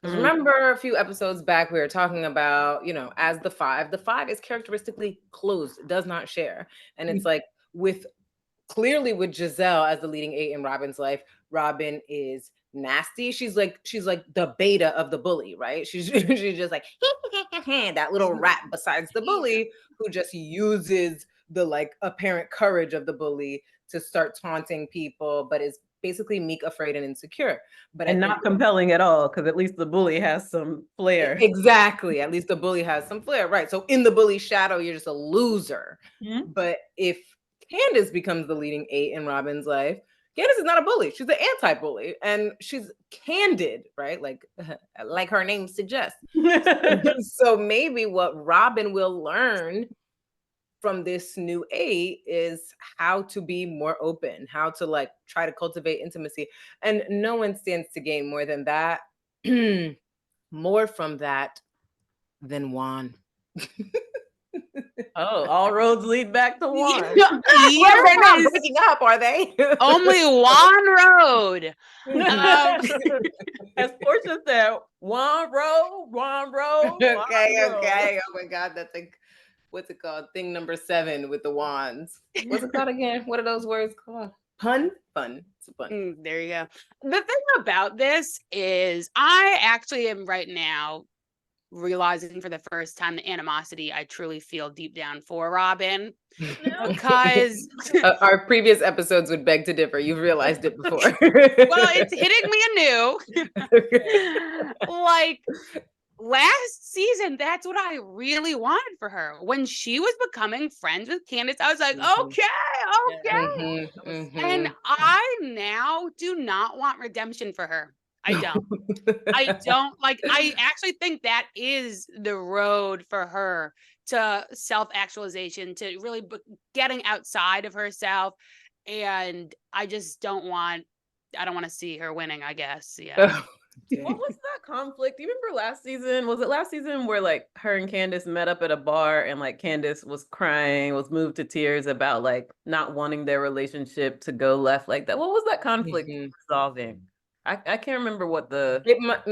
Because Mm. remember a few episodes back, we were talking about, as the five is characteristically closed, does not share. And it's like with clearly with Giselle as the leading 8 in Robyn's life, Robyn is nasty. She's like the beta of the bully, right? She's she's just like that little rat besides the bully who just uses the like apparent courage of the bully to start taunting people, but is basically meek, afraid, and insecure. But And I think not compelling at all, because at least the bully has some flair. exactly, at least the bully has some flair, right? So in the bully shadow, you're just a loser. Mhm. But if Candace becomes the leading 8 in Robyn's life, Candace is not a bully. She's an anti-bully, and she's candid, right? Like her name suggests. So maybe what Robyn will learn from this new 8 is how to be more open, how to like try to cultivate intimacy. And no one stands to gain more than that, more from that than Juan. Oh, all roads lead back to one. Well, they're not Yes, breaking up, are they? only one road. As Portia said, one road, one road, one Okay. road. Oh my God, that's like, what's it called? Thing number 7 with the wands. What's it called again? What are those words called? Pun? Fun. It's a pun. There you go. The thing about this is I actually am right now realizing for the first time the animosity I truly feel deep down for Robyn, because Our previous episodes would beg to differ. You've realized it before. well, it's hitting me anew. Like last season, that's what I really wanted for her. When she was becoming friends with Candace, I was like, Mhm. okay. And Mhm. I now do not want redemption for her. I don't like, I actually think that is the road for her to self-actualization, to really getting outside of herself. And I just don't want to see her winning, I guess. Yeah. Oh, What was that conflict? Do you remember last season? Was it last season where like her and Candace met up at a bar and like Candace was crying, was moved to tears about like not wanting their relationship to go left like that? What was that conflict Mhm. resolving? I can't remember what the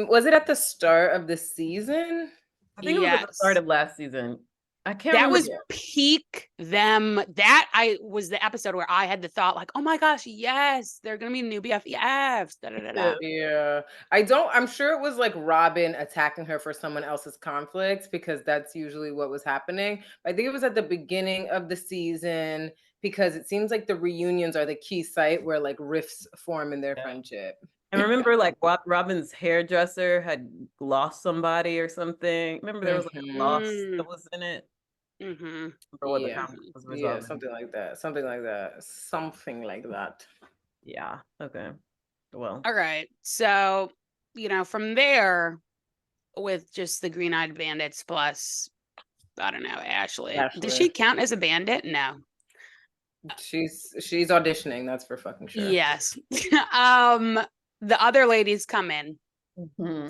Was it at the start of the season? I think it was at the start Yes. of last season. I can't That remember. was peak them. That I was the episode where I had the thought, like, oh my gosh, yes, they're gonna be new BFFs. Da, da, da, da. Yeah. I'm sure it was like Robyn attacking her for someone else's conflict, because that's usually what was happening. I think it was at the beginning of the season, because it seems like the reunions are the key site where like rifts form in their friendship. I remember like Robyn's hairdresser had lost somebody or something. Remember there was like a loss that was in it. Mm-hmm. Remember what the Yeah. conflict was Yeah, resolving. something like that. Something like that. Something like that. Yeah. Okay. Well. All right. So, from there, with just the green-eyed bandits plus, I don't know, Ashley. Does she Ashley. count as a bandit? No. She's auditioning, that's for fucking sure. Yes. The other ladies come in. Mhm.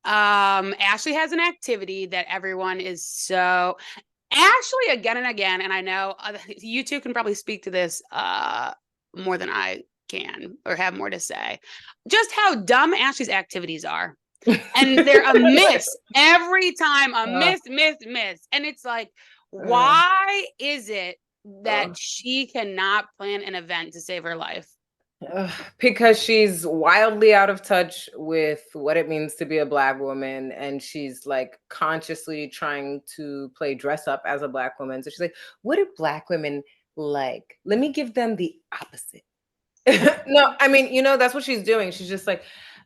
Ashley has an activity that everyone is so Ashley again and again, and I know you two can probably speak to this more than I can or have more to say. Just how dumb Ashley's activities are. And they're a miss every time, a miss. And it's like, why is it that she cannot plan an event to save her life? Because she's wildly out of touch with what it means to be a Black woman, and she's like consciously trying to play dress up as a Black woman. So she's like, what do Black women like? Let me give them the opposite. No, I mean, that's what she's doing. She's just like,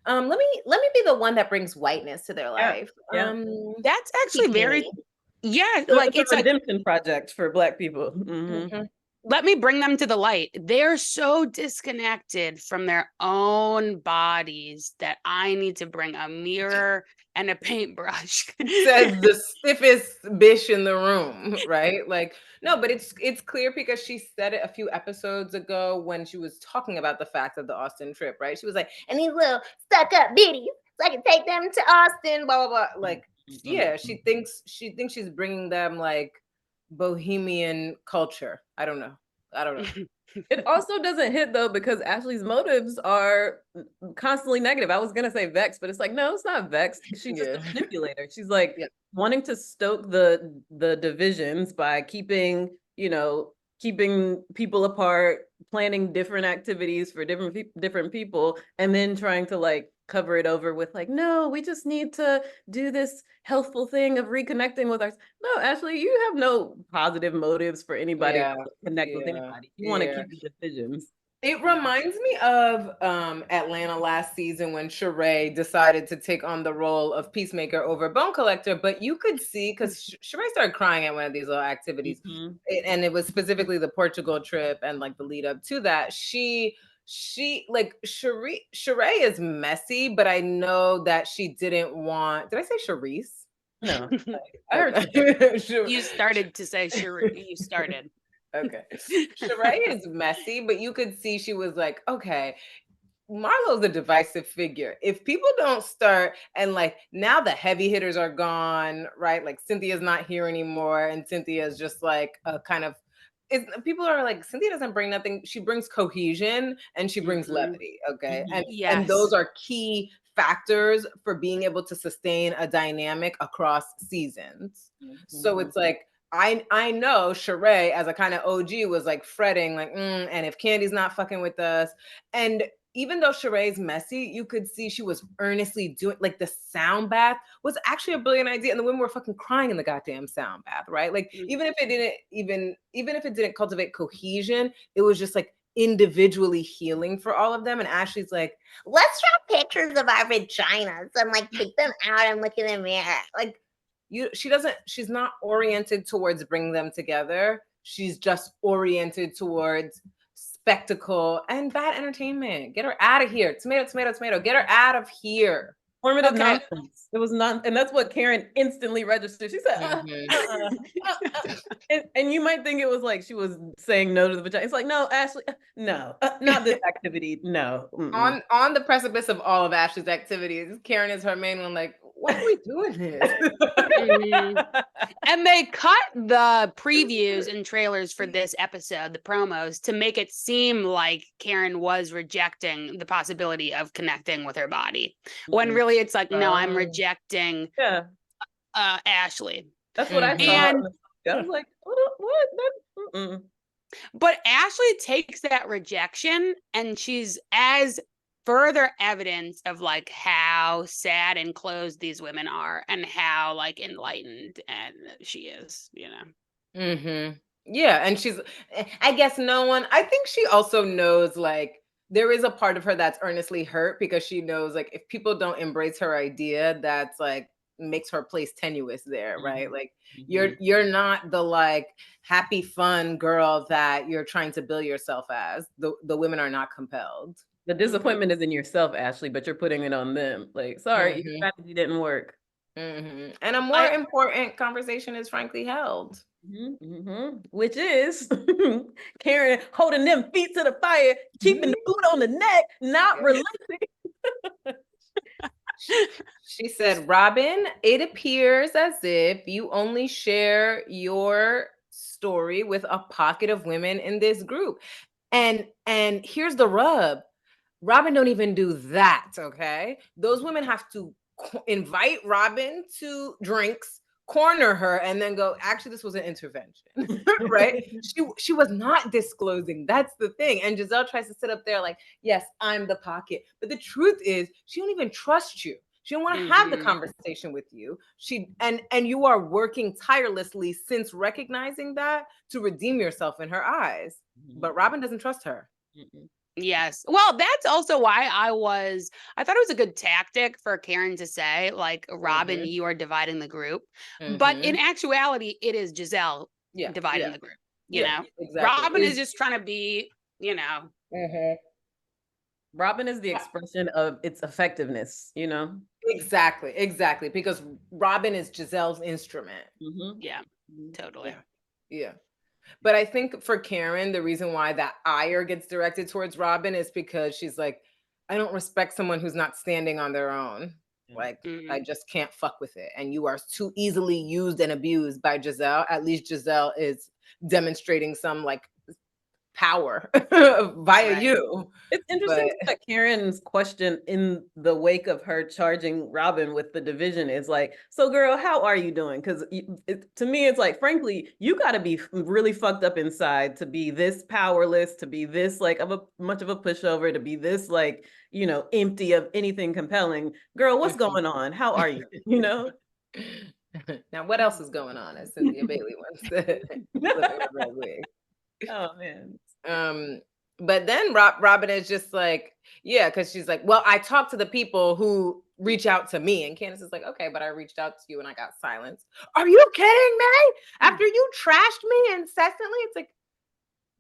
let me be the one that brings whiteness to their Yeah, life. yeah. That's actually Teach very, me. yeah, So like it's a it's like, redemption project for Black people. Mhm. Mhm. let me bring them to the light. They're so disconnected from their own bodies that I need to bring a mirror and a paintbrush. Says the stiffest bitch in the room, right? Like, no, but it's clear because she said it a few episodes ago when she was talking about the fact of the Austin trip, right? She was like, and these little stuck up biddies, so I can take them to Austin, blah blah blah. Like, yeah, she thinks she's bringing them like bohemian culture. I don't know. It also doesn't hit though because Ashley's motives are constantly negative. I was gonna say vexed, but it's like no, it's not vexed. She's just a Yeah. manipulator. She's like Yeah. wanting to stoke the divisions by keeping keeping people apart, planning different activities for different people, and then trying to like cover it over with like no, we just need to do this healthful thing of reconnecting with our. No, Ashley, you have no positive motives for anybody Yeah. to connect with Yeah. anybody. You want to Yeah. keep the divisions. It reminds me of Atlanta last season when Sheree decided to take on the role of peacemaker over Bone Collector. But you could see because Sheree started crying at one of these little activities, and it was specifically the Portugal trip and like the lead up to that. She like Sheree is messy, but I know that she didn't want. Did I say Charisse? No, I heard Okay. You started to say sure. You started. Okay. Sheree is messy, but you could see she was like, okay, Marlo's a divisive figure. If people don't start and like now the heavy hitters are gone, right? Like Cynthia's not here anymore, and Cynthia's just like a kind of people are like Cynthia doesn't bring nothing. She brings cohesion and she brings levity. Okay. And Yes. those are key factors for being able to sustain a dynamic across seasons. So it's like I know Sheree as a kind of OG was like fretting, like, and if Candy's not fucking with us. And even though Sheree's messy, you could see she was earnestly doing like the sound bath was actually a brilliant idea. And the women were fucking crying in the goddamn sound bath, right? Like even if it didn't even if it didn't cultivate cohesion, it was just like individually healing for all of them. And Ashley's like, let's draw pictures of our vaginas and like take them out and look in the mirror. Like she's not oriented towards bringing them together. She's just oriented towards spectacle and bad entertainment. Get her out of here. Tomato, tomato, tomato. Get her out of here. Formative nonsense. It was not, and that's what Karen instantly registered. She said, and you might think it was like she was saying no to the vagina. It's like, no, Ashley, no, not this activity. No. On the precipice of all of Ashley's activities, Karen is her main one. Like, why are we doing this? And they cut the previews and trailers for this episode, the promos, to make it seem like Karen was rejecting the possibility of connecting with her body. When really it's like, no, I'm rejecting Ashley. That's what I thought. I was like, what? But Ashley takes that rejection and she's as further evidence of like how sad and closed these women are and how like enlightened and she is, Yeah, and I guess I think she also knows like there is a part of her that's earnestly hurt because she knows like if people don't embrace her idea, that's like makes her place tenuous there, right? Like you're not the like happy fun girl that you're trying to bill yourself as. The women are not compelled. The disappointment is in yourself, Ashley, but you're putting it on them. Like, sorry, your strategy didn't work. And a more important conversation is frankly held. Which is Karen holding them feet to the fire, keeping the boot on the neck, not relenting. She said, Robyn, it appears as if you only share your story with a pocket of women in this group. And here's the rub. Robyn don't even do that, okay? Those women have to invite Robyn to drinks, corner her, and then go, actually, this was an intervention, right? She was not disclosing. That's the thing. And Giselle tries to sit up there like, yes, I'm the pocket. But the truth is, she don't even trust you. She don't want to have the conversation with you. And you are working tirelessly since recognizing that to redeem yourself in her eyes. But Robyn doesn't trust her. Yes. Well, that's also why I thought it was a good tactic for Karen to say, like, Robyn, you are dividing the group. But in actuality, it is Giselle dividing the group. You know, exactly. Robyn is just trying to be, you know. Robyn is the expression of its effectiveness, you know? Exactly. Because Robyn is Giselle's instrument. Yeah, totally. Yeah. But I think for Karen, the reason why that ire gets directed towards Robyn is because she's like, I don't respect someone who's not standing on their own. Like, I just can't fuck with it. And you are too easily used and abused by Giselle. At least Giselle is demonstrating some like power via you. It's interesting that Karen's question in the wake of her charging Robyn with the division is like, so girl, how are you doing? Because to me, it's like, frankly, you got to be really fucked up inside to be this powerless, to be this like much of a pushover, to be this like, you know, empty of anything compelling. Girl, what's going on? How are you? You know? Now, what else is going on? As Cynthia Bailey once. Oh man. But then Robyn is just like, yeah, because she's like, well, I talked to the people who reach out to me. And Candace is like, okay, but I reached out to you and I got silenced. Are you kidding me? After you trashed me incessantly? It's like,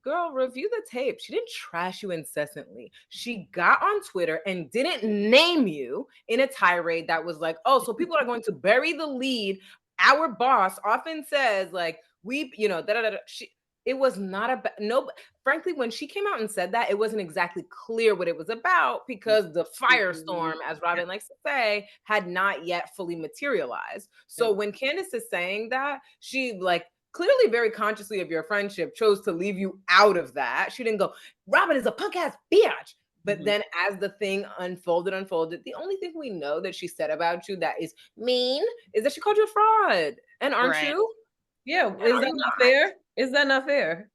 girl, review the tape. She didn't trash you incessantly. She got on Twitter and didn't name you in a tirade that was like, oh, so people are going to bury the lead. Our boss often says, like, we, you know, it was not no, frankly, when she came out and said that, it wasn't exactly clear what it was about because the firestorm, as Robyn likes to say, had not yet fully materialized. So when Candace is saying that, she like clearly very consciously of your friendship chose to leave you out of that. She didn't go, Robyn is a punk ass bitch. But then as the thing unfolded, the only thing we know that she said about you that is mean is that she called you a fraud. And aren't you? Yeah, is that not fair? Is that not fair?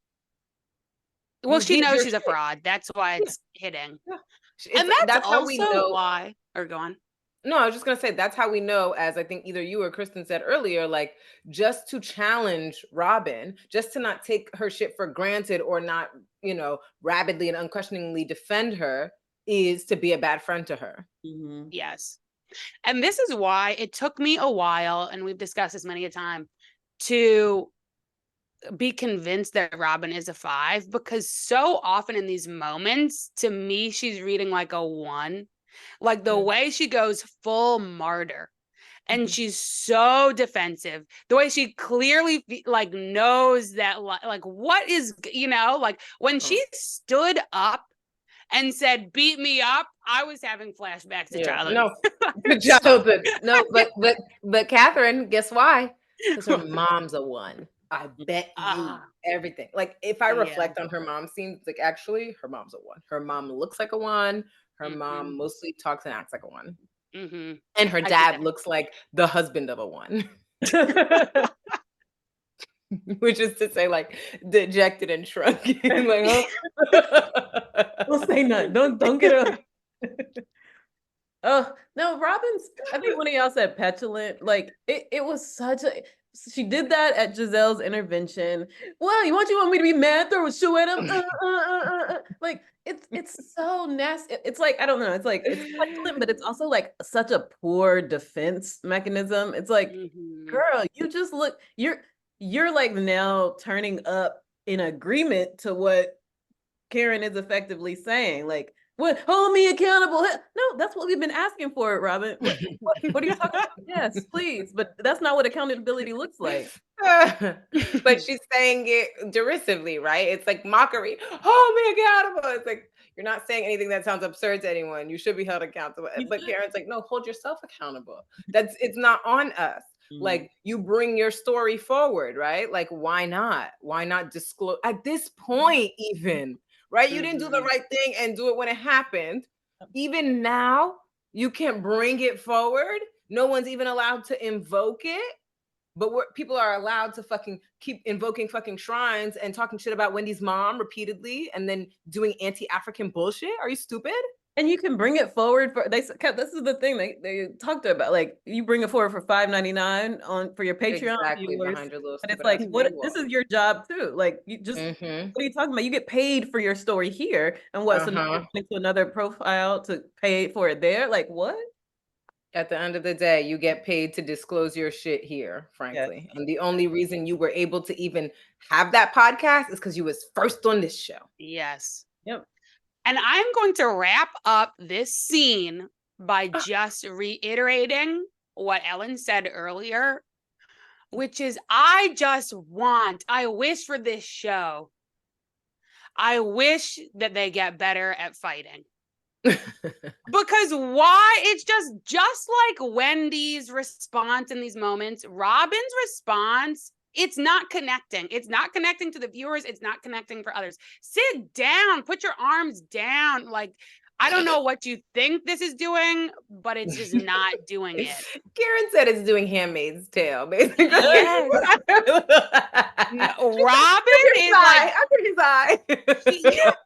Well, she knows she's a fraud. That's why it's hitting. And that's also how we know why. Or go on. No, I was just going to say, that's how we know, as I think either you or Kristen said earlier, like just to challenge Robyn, just to not take her shit for granted or not, you know, rabidly and unquestioningly defend her is to be a bad friend to her. Yes. And this is why it took me a while, and we've discussed this many a time, to be convinced that Robyn is a 5, because so often in these moments, to me, she's reading like a 1. Like the way she goes full martyr and she's so defensive, the way she clearly like knows that like what is, you know, like when she stood up and said, beat me up, I was having flashbacks to childhood. Childhood. No, but Katherine, guess why? Because her mom's a 1. I bet you everything. Like if I reflect on her mom scenes, like actually her mom's a 1. Her mom looks like a 1. Her mom mostly talks and acts like a 1. And her dad looks like the husband of a 1. Which is to say, like, dejected and shrunken. Like, don't say nothing. Don't get up. Oh, no, Robyn's, I think one of y'all said petulant. Like, it was such a... She did that at Giselle's intervention. Well, you want me to be mad? Throw a shoe at him? Like, it's so nasty. It's like, I don't know. It's like, it's petulant, but it's also like such a poor defense mechanism. It's like, girl, you just look, you're like now turning up in agreement to what Karen is effectively saying. Like, what, hold me accountable? No, that's what we've been asking for, Robyn. What are you talking about? Yes, please. But that's not what accountability looks like. But she's saying it derisively, right? It's like mockery. Hold me accountable. It's like, you're not saying anything that sounds absurd to anyone. You should be held accountable. But Karen's like, no, hold yourself accountable. It's not on us. Like you bring your story forward, right? Like, why not? Why not disclose at this point even? Right? You didn't do the right thing and do it when it happened. Even now, you can't bring it forward. No one's even allowed to invoke it. But people are allowed to fucking keep invoking fucking shrines and talking shit about Wendy's mom repeatedly and then doing anti-African bullshit. Are you stupid? And you can bring it forward for this is the thing they talked about. Like you bring it forward for $5.99 on for your Patreon Exactly, viewers. behind your little But it's stupid like, ass what paywall. this is your job too. Like you just what are you talking about? You get paid for your story here, and what? So now you're going to another profile to pay for it there? Like what? At the end of the day, you get paid to disclose your shit here, frankly. Yes. And the only reason you were able to even have that podcast is because you was first on this show. Yes. Yep. And I'm going to wrap up this scene by just reiterating what Ellen said earlier, which is I wish for this show. I wish that they get better at fighting. Because why? It's just like Wendy's response in these moments, Robyn's response, it's not connecting. It's not connecting to the viewers. It's not connecting for others. Sit down, put your arms down. Like, I don't know what you think this is doing, but it's just not doing it. Karen said it's doing Handmaid's Tale, basically. Yes. Robyn is like, I took his eye.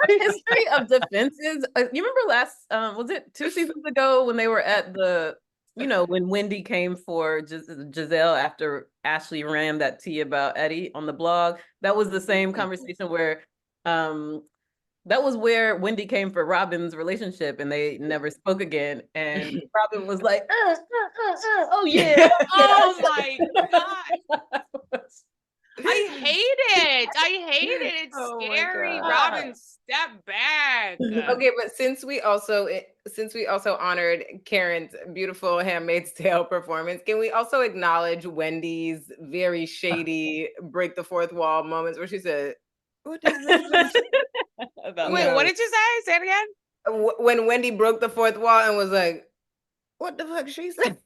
History of defenses. You remember last was it 2 seasons ago when they were at the when Wendy came for Giselle after Ashley ran that tea about Eddie on the blog? That was the same conversation where that was where Wendy came for Robyn's relationship and they never spoke again. And Robyn was like, oh yeah. oh my God. I hate it. It's scary. Robyn, step back. Okay, but since we also honored Karen's beautiful Handmaid's Tale performance, can we also acknowledge Wendy's very shady break the fourth wall moments where she said, "What does this?" Wait, what did you say? Say it again. When Wendy broke the fourth wall and was like, "What the fuck?" She said.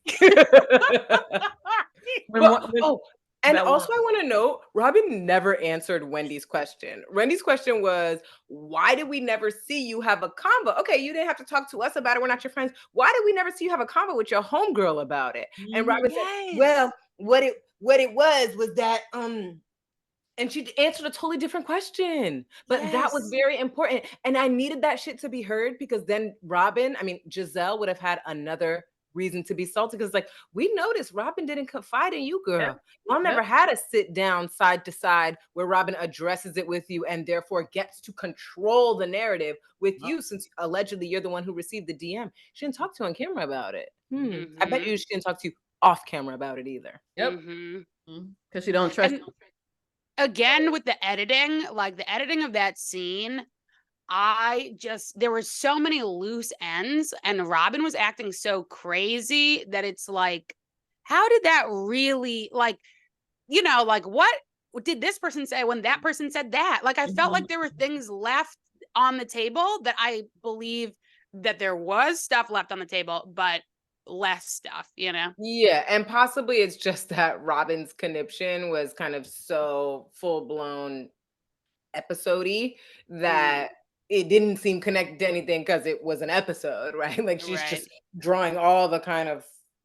And also, I want to note, Robyn never answered Wendy's question. Wendy's question was, why did we never see you have a convo? Okay, you didn't have to talk to us about it. We're not your friends. Why did we never see you have a convo with your homegirl about it? And Robyn said, well, what it was that, and she answered a totally different question. But that was very important. And I needed that shit to be heard because then Giselle would have had another reason to be salty because like we noticed Robyn didn't confide in you, girl. Y'all never had a sit down side to side where Robyn addresses it with you and therefore gets to control the narrative with you since allegedly you're the one who received the DM. She didn't talk to you on camera about it. I bet you she didn't talk to you off camera about it either. Because she don't trust. Again, with the editing, like the editing of that scene, there were so many loose ends and Robyn was acting so crazy that it's like, how did that really like what did this person say when that person said that? Like, I felt like there were things left on the table that I believe that there was stuff left on the table, but less stuff, Yeah, and possibly it's just that Robyn's conniption was kind of so full-blown episode-y that it didn't seem connected to anything because it was an episode, right? Like she's just drawing all the kind of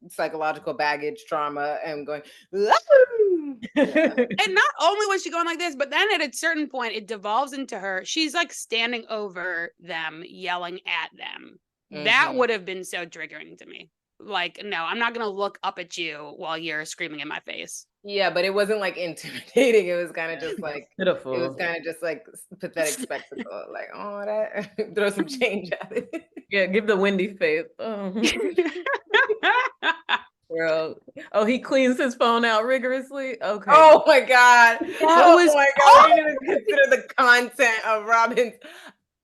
psychological baggage, trauma, and going. And not only was she going like this, but then at a certain point, it devolves into her. She's like standing over them, yelling at them. That would have been so triggering to me. Like, no, I'm not going to look up at you while you're screaming in my face. Yeah, but it wasn't like intimidating. It was kind of just like pitiful. It was kind of just like pathetic spectacle. Like, oh, that throw some change at it. Yeah, give the Wendy face. Oh. Girl. Oh, he cleans his phone out rigorously. Okay. Oh my God. My God. I didn't even consider the content of Robyn's.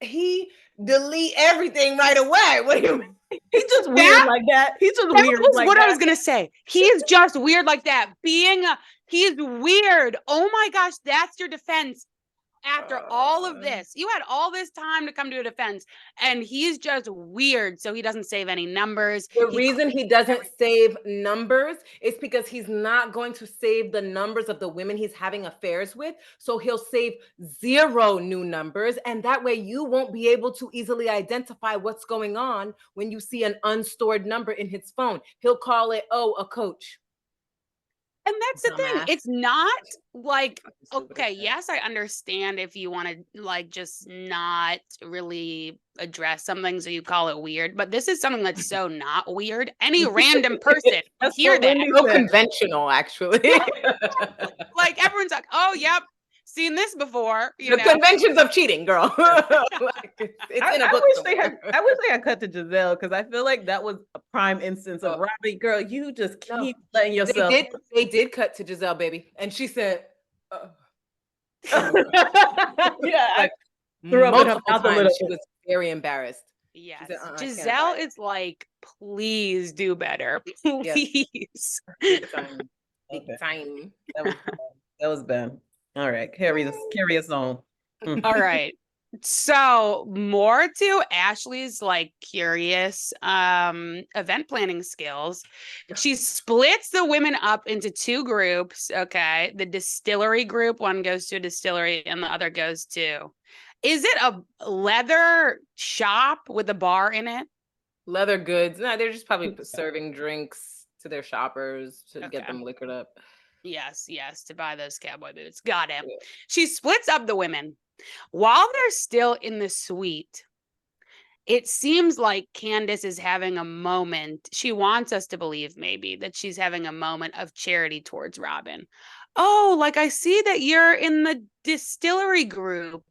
He delete everything right away. What do you mean? He's just weird like that. He's just weird. That was what I was gonna say. He is just weird like that. He is weird. Oh my gosh, that's your defense. After all of this, you had all this time to come to a defense, and he's just weird. So he doesn't save any numbers. The reason he doesn't save numbers is because he's not going to save the numbers of the women he's having affairs with. So he'll save 0 new numbers. And that way you won't be able to easily identify what's going on when you see an unstored number in his phone. He'll call it, a coach. And that's the thing. Dumbass. It's not like, Stupid as okay, shit. yes, I understand if you want to like just not really address something, so you call it weird. But this is something that's so not weird. Any random person would That's hear what that. Wendy So said. conventional, actually. Like everyone's like, oh, yep, seen this before. You The know, conventions of cheating, girl. Like, it's in a book somewhere. I wish they had cut to Giselle, because I feel like that was a prime instance of Oh. Robyn, girl, you just No, keep letting yourself. They did cut to Giselle, baby, and she said, Yeah, like threw up in her multiple mouth a times. little She was very embarrassed. yes, said, I can't Giselle abide it. is like, please do better, Yes. please. Big time. Big Okay. time. That was Ben. All right, carry us on. All right. So more to Ashley's like curious event planning skills. She splits the women up into two groups. Okay. The distillery group, one goes to a distillery and the other goes to. Is it a leather shop with a bar in it? Leather goods. No, they're just probably serving drinks to their shoppers to get Okay. them liquored up. Yes, to buy those cowboy boots. Got it. Yeah. She splits up the women. While they're still in the suite, it seems like Candace is having a moment. She wants us to believe maybe that she's having a moment of charity towards Robyn. Oh, like I see that you're in the distillery group.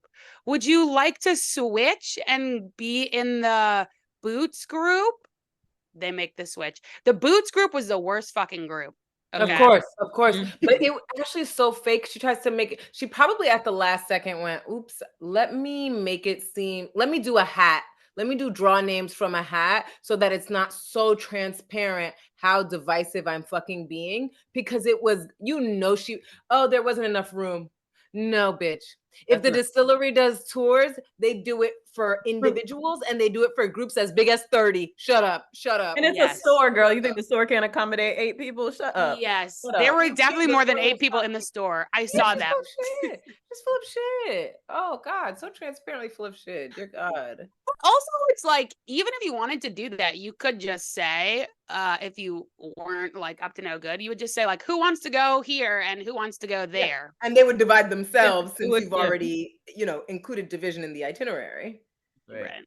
Would you like to switch and be in the boots group? They make the switch. The boots group was the worst fucking group. Okay. Of course. But it actually is so fake. She tries to make it. She probably at the last second went, oops, let me make it seem, let me do a hat. Let me do draw names from a hat so that it's not so transparent how divisive I'm fucking being. Because it was, there wasn't enough room. No, bitch. If the distillery does tours, they do it for individuals and they do it for groups as big as 30. Shut up. And it's a store, girl. You think the store can't accommodate 8 people? Shut up. Yes, there were definitely more than 8 people in the store. I saw that. Just full of shit. Oh God, so transparently full of shit. Dear God. Also, it's like, even if you wanted to do that, you could just say, if you weren't like up to no good, you would just say like, who wants to go here and who wants to go there? Yeah. And they would divide themselves since you've already, included division in the itinerary. Right.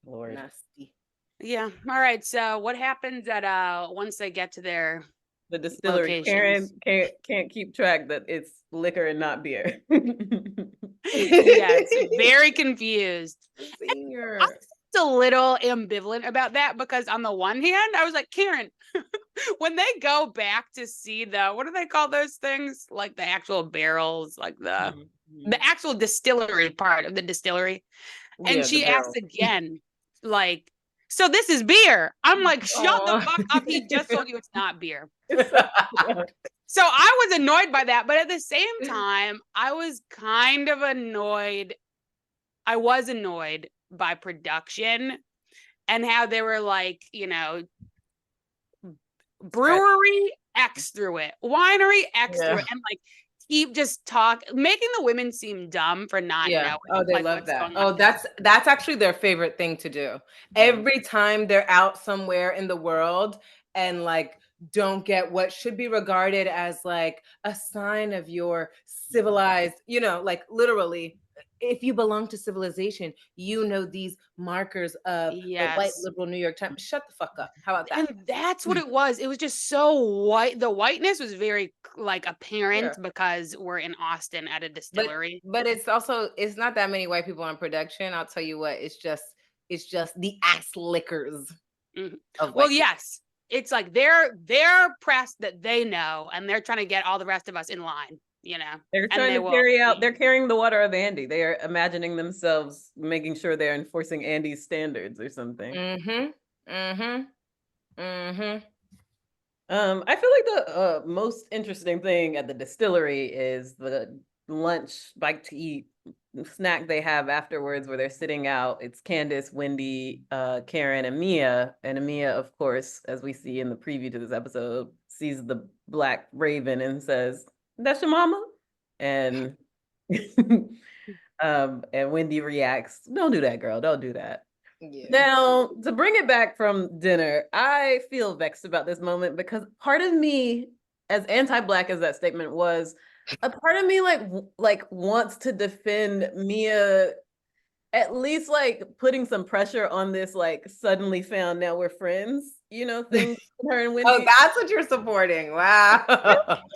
Lord. Nasty. Yeah. All right. So what happens at once they get to their the distillery? Locations. Karen can't keep track that it's liquor and not beer. Yes, very confused. Senior. I'm just a little ambivalent about that because on the one hand, I was like, Karen, when they go back to see what do they call those things? Like the actual barrels, like the actual distillery part of the distillery. And she asks again, like, so this is beer. I'm like, shut the fuck up. He just told you it's not beer. So I was annoyed by that. But at the same time, I was kind of annoyed. I was annoyed by production and how they were like, brewery X through it, winery X through it. And like, keep just making the women seem dumb for not knowing. Oh, they love that. Oh, that's actually their favorite thing to do. Every time they're out somewhere in the world and like don't get what should be regarded as like a sign of your civilized, like literally, if you belong to civilization, these markers of the white liberal New York Times. Shut the fuck up. How about that? And that's what it was. It was just so white. The whiteness was very like apparent because we're in Austin at a distillery. But it's not that many white people on production. I'll tell you what, it's just the ass lickers. Mm-hmm. Yes. It's like they're pressed that they know, and they're trying to get all the rest of us in line. They're trying to they're carrying the water of Andy. They are imagining themselves making sure they're enforcing Andy's standards or something. I feel like the most interesting thing at the distillery is the lunch bite to eat snack they have afterwards where they're sitting out. It's Candace, Wendy, Karen, and Mia. And Mia, of course, as we see in the preview to this episode, sees the black raven and says, "That's your mama?" And and Wendy reacts, "Don't do that, girl. Don't do that." Yeah. Now, to bring it back from dinner, I feel vexed about this moment because part of me as anti-Black as that statement was, a part of me like wants to defend Mia, at least like putting some pressure on this like suddenly found now we're friends, thing. Her and Wendy. Oh, that's what you're supporting. Wow.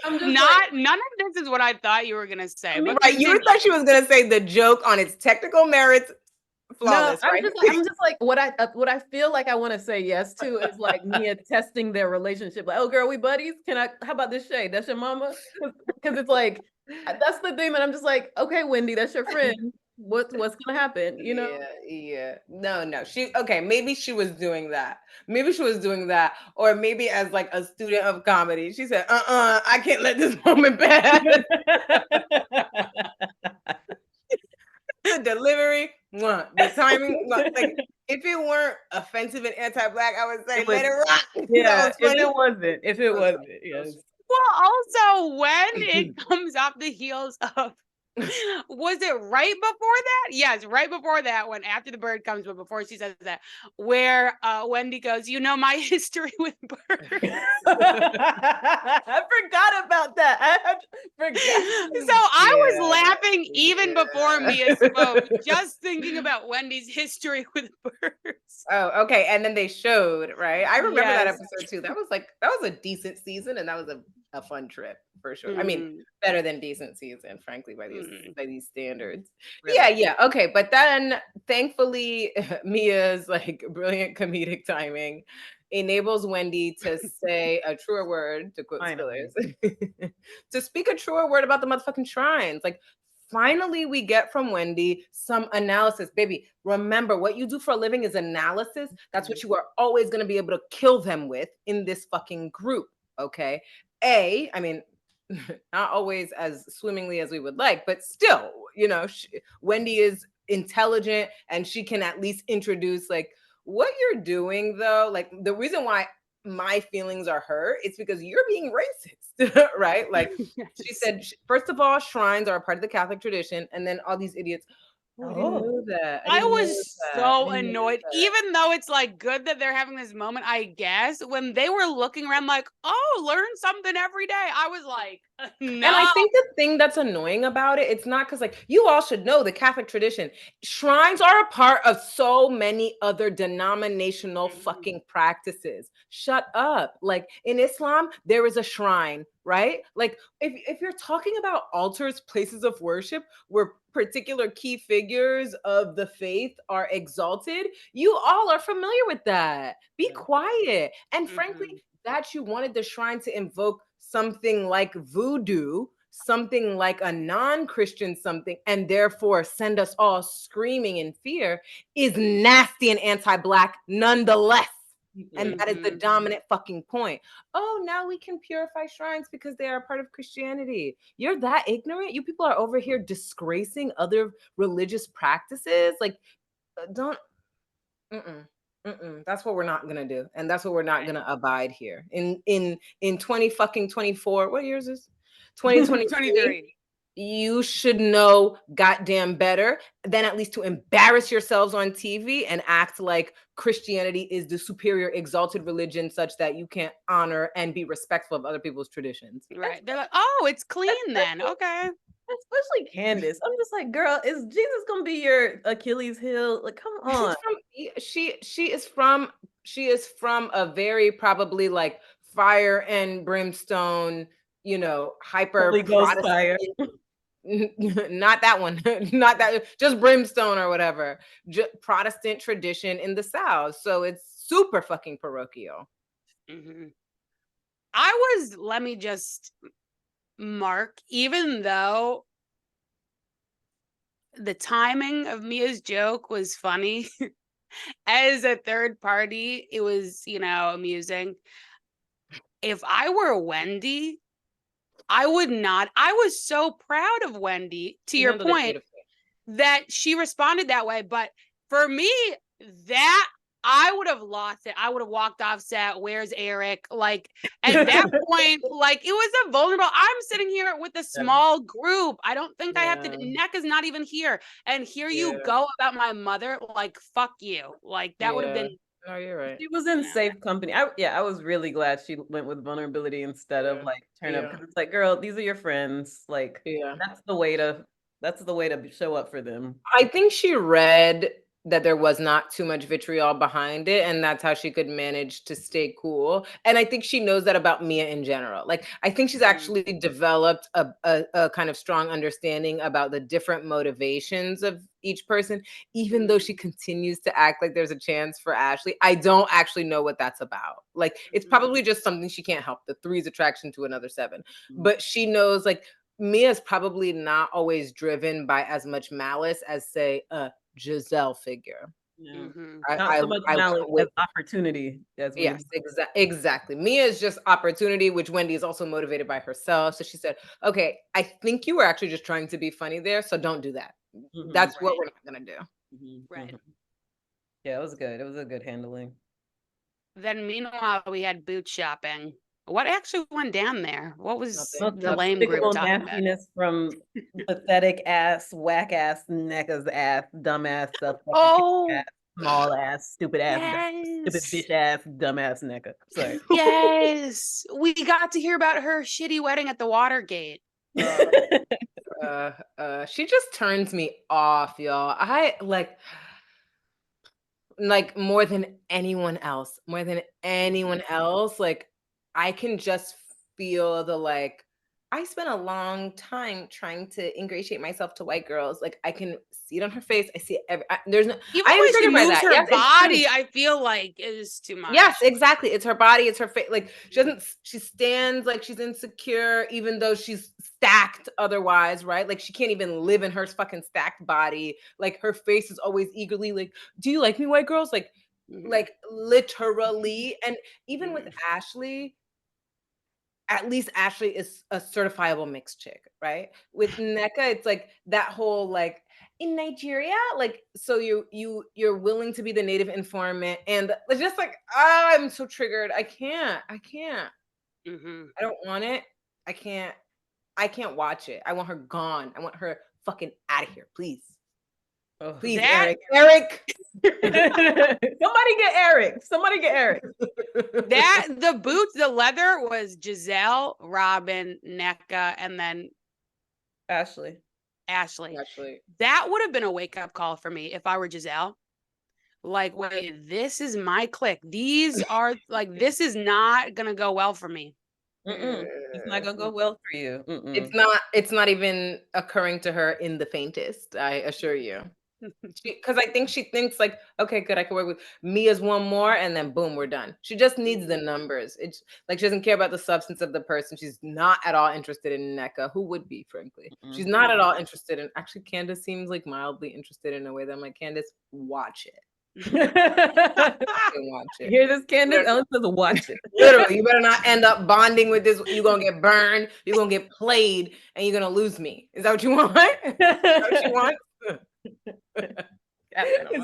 I'm just None of this is what I thought you were gonna say. But right, you thought she was gonna say the joke on its technical merits. Flawless, no, right? I'm just like what I feel like I want to say yes to is like Mia testing their relationship. Like, oh girl, we buddies. How about this shade? That's your mama? Because it's like that's the thing that I'm just like, okay, Wendy, that's your friend. What's gonna happen? Yeah. No. Maybe she was doing that. Or maybe as like a student of comedy, she said, I can't let this moment pass. The delivery, the timing, like if it weren't offensive and anti-Black, I would say let it rock. Yeah, if it wasn't, yes. Well, also when it comes off the heels of, was it right before that? Yes, right before that, when after the bird comes, but before she says that, where Wendy goes, my history with birds. I forgot about that. I forgot. So I was laughing even before Mia spoke, just thinking about Wendy's history with birds. Oh, okay. And then they showed, right? I remember that episode too. That was a decent season, and that was a fun trip for sure. I mean, better than decent season, frankly, by these standards. Really? Yeah. Okay. But then thankfully, Mia's like brilliant comedic timing enables Wendy to say a truer word, to quote Spillers, to speak a truer word about the motherfucking shrines. Like, finally, we get from Wendy some analysis. Baby, remember, what you do for a living is analysis. That's what you are always going to be able to kill them with in this fucking group, okay? I mean, not always as swimmingly as we would like, but still, Wendy is intelligent and she can at least introduce, like, what you're doing, though. Like, the reason why my feelings are hurt, it's because you're being racist, right? Like, she said, first of all, shrines are a part of the Catholic tradition, and then all these idiots, I didn't know that. I was so annoyed, even though it's like good that they're having this moment, I guess, when they were looking around like, oh, learn something every day. I was like, no. And I think the thing that's annoying about it, it's not because, like, you all should know the Catholic tradition. Shrines are a part of so many other denominational fucking practices. Shut up. Like, in Islam, there is a shrine, right? Like, if you're talking about altars, places of worship where particular key figures of the faith are exalted, you all are familiar with that. Be quiet. And frankly, that you wanted the shrine to invoke something like voodoo, something like a non-Christian something, and therefore send us all screaming in fear, is nasty and anti-Black nonetheless. And that is the dominant fucking point. Oh, now we can purify shrines because they are a part of Christianity. You're that ignorant? You people are over here disgracing other religious practices? Like, don't. That's what we're not gonna do, and that's what we're not gonna abide here. In 2024, what year is this? 2023. You should know goddamn better than at least to embarrass yourselves on TV and act like Christianity is the superior exalted religion such that you can't honor and be respectful of other people's traditions. Right. They're like, oh, it's clean then. Okay. Especially Candace. I'm just like, girl, is Jesus gonna be your Achilles heel? Like, come on. She is from a very probably like fire and brimstone, hyper Protestant. Fire. Not that one, not that, just brimstone or whatever. Protestant tradition in the South, so it's super fucking parochial. Let me just mark, even though the timing of Mia's joke was funny, as a third party, it was, amusing. If I were Wendy, I would not. I was so proud of Wendy, to your point, that she responded that way. But for me, that I would have lost it. I would have walked off set. Where's Eric? Like, at that point, like, it was a vulnerable. I'm sitting here with a small group. I don't think I have to. Nneka's not even here. And here you go about my mother. Like, fuck you. Like, that would have been No, you're right. She was in Yeah. safe company. I was really glad she went with vulnerability instead of like turn up, because it's like, girl, these are your friends. Like that's the way to show up for them. I think she read that there was not too much vitriol behind it, and that's how she could manage to stay cool. And I think she knows that about Mia in general. Like, I think she's actually developed a kind of strong understanding about the different motivations of each person, even though she continues to act like there's a chance for Ashley. I don't actually know what that's about. Like, it's probably just something she can't help, the three's attraction to another seven. But she knows, like, Mia's probably not always driven by as much malice as, say, a Giselle figure. Yeah. I, Not so much malice wait. as opportunity. Yes, exactly. Mia is just opportunity, which Wendy is also motivated by herself. So she said, okay, I think you were actually just trying to be funny there, so don't do that. That's what we're not going to do. Right. Yeah, it was good. It was a good handling. Then meanwhile, we had boot shopping. What actually went down there? What was Nothing. the lame group Despicable talking about? nastiness from pathetic ass, whack ass, Nneka's ass, dumbass stuff. Oh, Small ass, stupid ass, stupid yes. bitch ass, dumbass Nneka. Sorry. Yes. We got to hear about her shitty wedding at the Watergate. She just turns me off, y'all. I like more than anyone else, like I can just feel the like I spent a long time trying to ingratiate myself to white girls. Like I can see it on her face. I see it there's no Even I am when she triggered by moves that. her Yes, it's true. body, I feel like is too much. Yes, exactly. It's her body, it's her face. Like she stands like she's insecure, even though she's stacked otherwise, right? Like she can't even live in her fucking stacked body. Like her face is always eagerly like, do you like me, white girls? Like literally. And even with Ashley, at least Ashley is a certifiable mixed chick, right? With Nneka, it's like that whole like in Nigeria, like so you're willing to be the native informant, and just like I'm so triggered. I can't. I don't want it. I can't watch it. I want her gone. I want her fucking out of here, please. Please, Eric. Somebody get Eric. That the boots, the leather was Giselle, Robyn, Nneka, and then Ashley. That would have been a wake-up call for me if I were Giselle. Like, wait, this is my clique. These are like, this is not gonna go well for me. It's not gonna go well for you. It's not even occurring to her in the faintest, I assure you. Because I think she thinks like, okay, good, I can work with Mia's one more, and then boom, we're done. She just needs the numbers. It's like she doesn't care about the substance of the person. She's not at all interested in Nneka. Who would be, frankly? She's not at all interested in. Actually, Candace seems like mildly interested in a way that I'm like, Candace, watch it. Watch it. Hear this, Candace? Ellen says, watch it. Literally, you better not end up bonding with this. You're gonna get burned. You're gonna get played, and you're gonna lose me. Is that what you want? Is that what you want? Is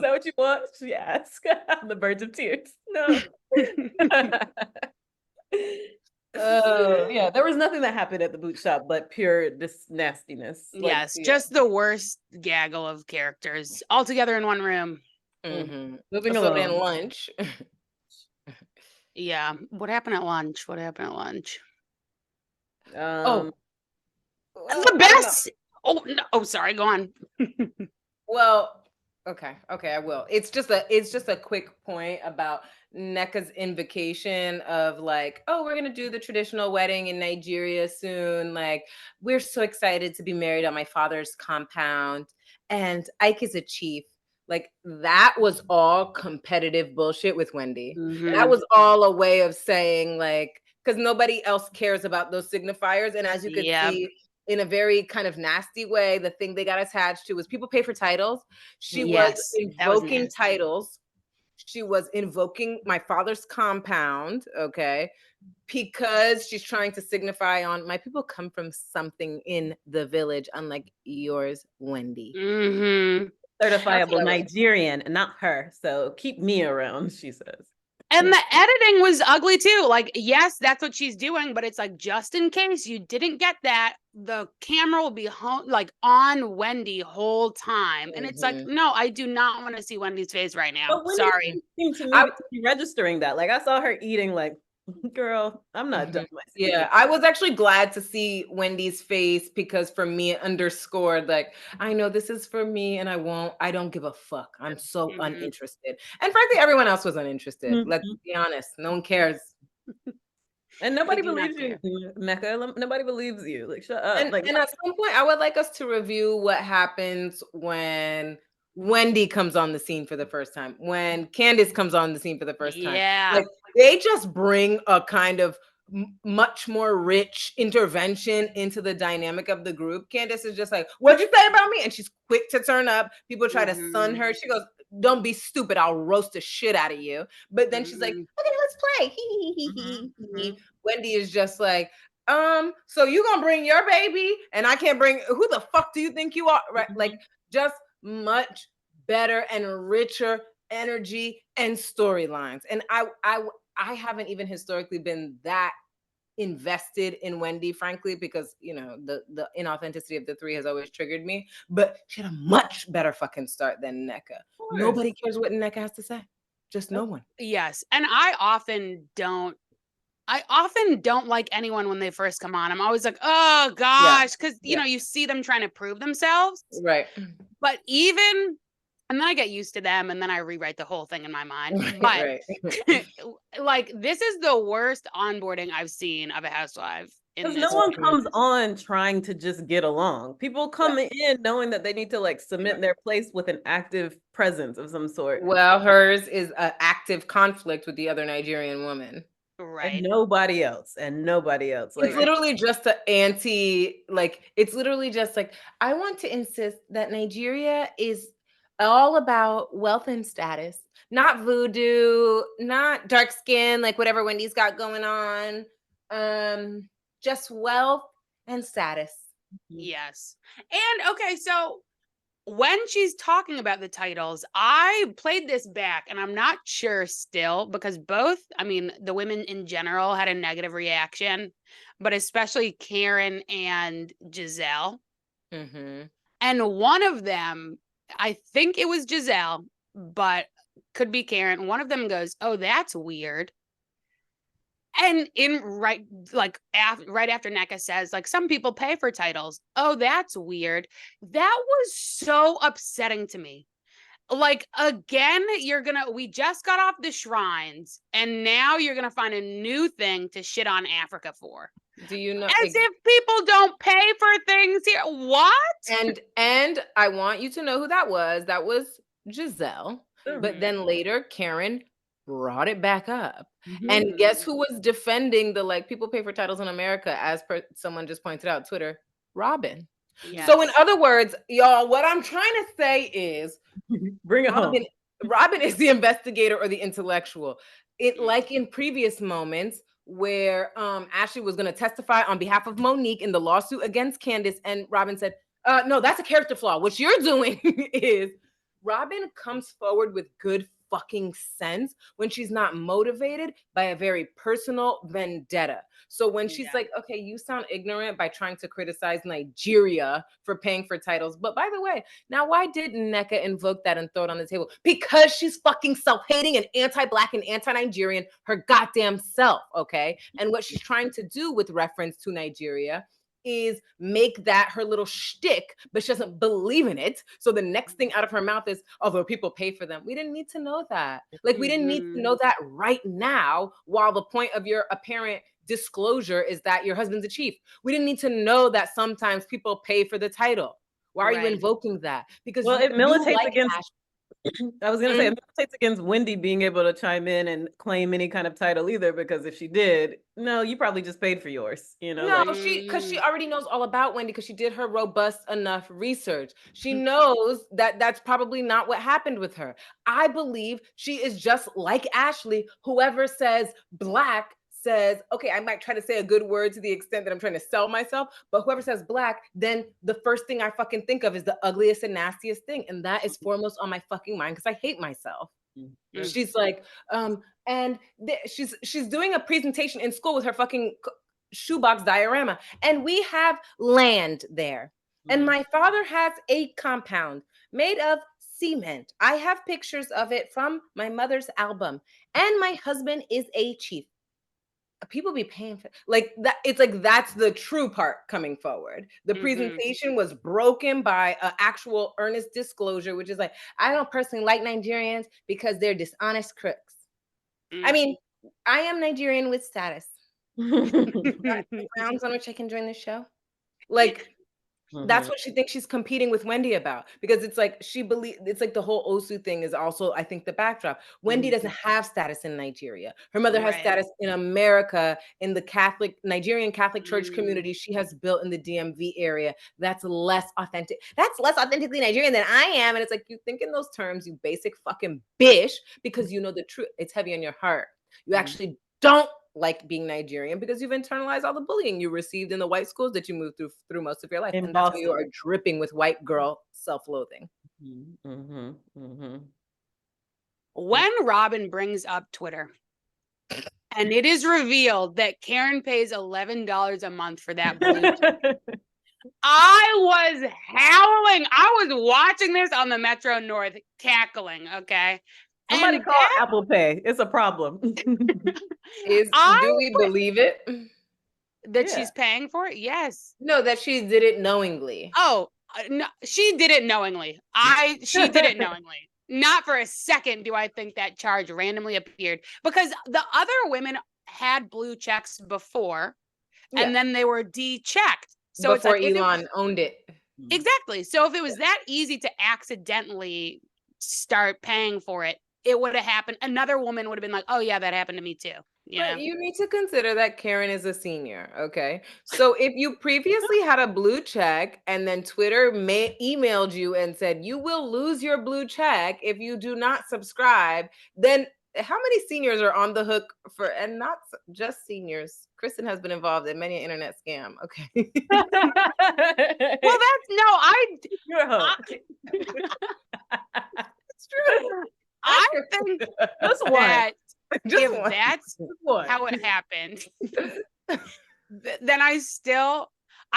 that what you want? She asked. The birds of tears. No. Yeah, there was nothing that happened at the boot shop but pure nastiness. Yes, just the worst gaggle of characters all together in one room. Moving along. In lunch. Yeah. What happened at lunch? The best. Oh no. Oh, sorry. Go on. Well, okay, I will. It's just a quick point about Nneka's invocation of like, oh, we're gonna do the traditional wedding in Nigeria soon. Like, we're so excited to be married on my father's compound, and Ike is a chief. Like, that was all competitive bullshit with Wendy. That was all a way of saying like, because nobody else cares about those signifiers, and as you could see, in a very kind of nasty way, the thing they got attached to was people pay for titles. She was invoking titles. She was invoking my father's compound, okay, because she's trying to signify on my people come from something in the village, unlike yours, Wendy. Certifiable Nigerian, and not her. So keep me around, she says. And the editing was ugly too. Like, yes, that's what she's doing, but it's like, just in case you didn't get that, the camera will be like on Wendy whole time. And it's like, no, I do not want to see Wendy's face right now. But Wendy Sorry. seemed to me to be registering that. Like, I saw her eating like, girl, I'm not done with Yeah, I was actually glad to see Wendy's face, because for me it underscored like, I know this is for me and I don't give a fuck. I'm so uninterested. And frankly, everyone else was uninterested. Let's be honest. No one cares. And nobody believes you, Nneka. Nobody believes you. Like, shut up. And at some point, I would like us to review what happens when Wendy comes on the scene for the first time, when Candace comes on the scene for the first time. Yeah. Like, they just bring a kind of much more rich intervention into the dynamic of the group. Candace is just like, what'd you say about me? And she's quick to turn up. People try to sun her. She goes, don't be stupid. I'll roast the shit out of you. But then she's like, okay, let's play. Wendy is just like, so you gonna bring your baby and I can't bring, who the fuck do you think you are? Right? Like, just much better and richer energy and storylines. And I haven't even historically been that invested in Wendy, frankly, because the inauthenticity of the three has always triggered me. But she had a much better fucking start than Nneka. Nobody cares what Nneka has to say. Just no one. Yes. And I often don't like anyone when they first come on. I'm always like, oh gosh, because you know, you see them trying to prove themselves. Right. But and then I get used to them and then I rewrite the whole thing in my mind. But like, this is the worst onboarding I've seen of a housewife. Because no one comes on trying to just get along. People come in knowing that they need to like cement their place with an active presence of some sort. Well, hers is an active conflict with the other Nigerian woman. Right. And nobody else. Like, it's literally just it's literally just like, I want to insist that Nigeria is all about wealth and status, not voodoo, not dark skin, like whatever Wendy's got going on. Just wealth and status. Yes. And okay, so when she's talking about the titles, I played this back and I'm not sure still, because both, I mean, the women in general had a negative reaction, but especially Karen and Giselle. And one of them, I think it was Giselle, but could be Karen. One of them goes, oh, that's weird. And right after Nneka says, like, some people pay for titles. Oh, that's weird. That was so upsetting to me. Like, again, we just got off the shrines and now you're going to find a new thing to shit on Africa for. Do you know? As if people don't pay for things here. What? And I want you to know who that was. That was Giselle. But then later, Karen brought it back up. And guess who was defending the, like, people pay for titles in America, as someone just pointed out, Twitter? Robyn. Yes. So in other words, y'all, what I'm trying to say is, bring it home. Robyn is the investigator or the intellectual. Like in previous moments where Ashley was going to testify on behalf of Monique in the lawsuit against Candace, and Robyn said, no, that's a character flaw. What you're doing is Robyn comes forward with good fucking sense when she's not motivated by a very personal vendetta. So when she's like, okay, you sound ignorant by trying to criticize Nigeria for paying for titles. But by the way, now why did Nneka invoke that and throw it on the table? Because she's fucking self-hating and anti-Black and anti-Nigerian, her goddamn self, okay? And what she's trying to do with reference to Nigeria is make that her little shtick, but she doesn't believe in it. So the next thing out of her mouth is, although people pay for them. We didn't need to know that. Like, we didn't need to know that right now, while the point of your apparent disclosure is that your husband's a chief. We didn't need to know that sometimes people pay for the title. Why are you invoking that? Because it militates against I was going to say, it militates against Wendy being able to chime in and claim any kind of title either, because if she did, no, you probably just paid for yours, you know? No, because she already knows all about Wendy, because she did her robust enough research. She knows that that's probably not what happened with her. I believe she is just like Ashley. Whoever says Black says, okay, I might try to say a good word to the extent that I'm trying to sell myself, but whoever says Black, then the first thing I fucking think of is the ugliest and nastiest thing. And that is foremost on my fucking mind because I hate myself. She's like, and she's doing a presentation in school with her fucking shoebox diorama, and we have land there. And my father has a compound made of cement. I have pictures of it from my mother's album. And my husband is a chief. People be paying for like that. It's like that's the true part coming forward. The presentation was broken by an actual earnest disclosure, which is like, I don't personally like Nigerians because they're dishonest crooks. I mean, I am Nigerian with status. Pounds on which I can join the show. Like, that's what she thinks she's competing with Wendy about, because it's like she believes it's like the whole Osu thing is also, I think, the backdrop. Wendy doesn't have status in Nigeria. Her mother has status in America, in the Nigerian Catholic Church community she has built in the DMV area. That's less authentic. That's less authentically Nigerian than I am. And it's like, you think in those terms, you basic fucking bitch, because you know the truth. It's heavy on your heart. You actually don't like being Nigerian because you've internalized all the bullying you received in the white schools that you moved through most of your life. And that's why you are dripping with white girl self-loathing. When Robyn brings up Twitter and it is revealed that Karen pays $11 a month for that blue check, I was howling. I was watching this on the Metro North, cackling, okay? Somebody call Apple Pay. It's a problem. Do we believe it? That she's paying for it? Yes. No, that she did it knowingly. Oh, no, she did it knowingly. She did it knowingly. Not for a second do I think that charge randomly appeared, because the other women had blue checks before, and then they were de-checked. So before it's like, Elon owned it. Exactly. So if it was that easy to accidentally start paying for it, it would have happened. Another woman would have been like, oh yeah, that happened to me too. But you need to consider that Karen is a senior, okay? So if you previously had a blue check and then Twitter emailed you and said, you will lose your blue check if you do not subscribe, then how many seniors are on the hook for, and not just seniors? Kristen has been involved in many internet scam, okay? Well, you're a hook. It's true. I think just one. If that's how it happened, then I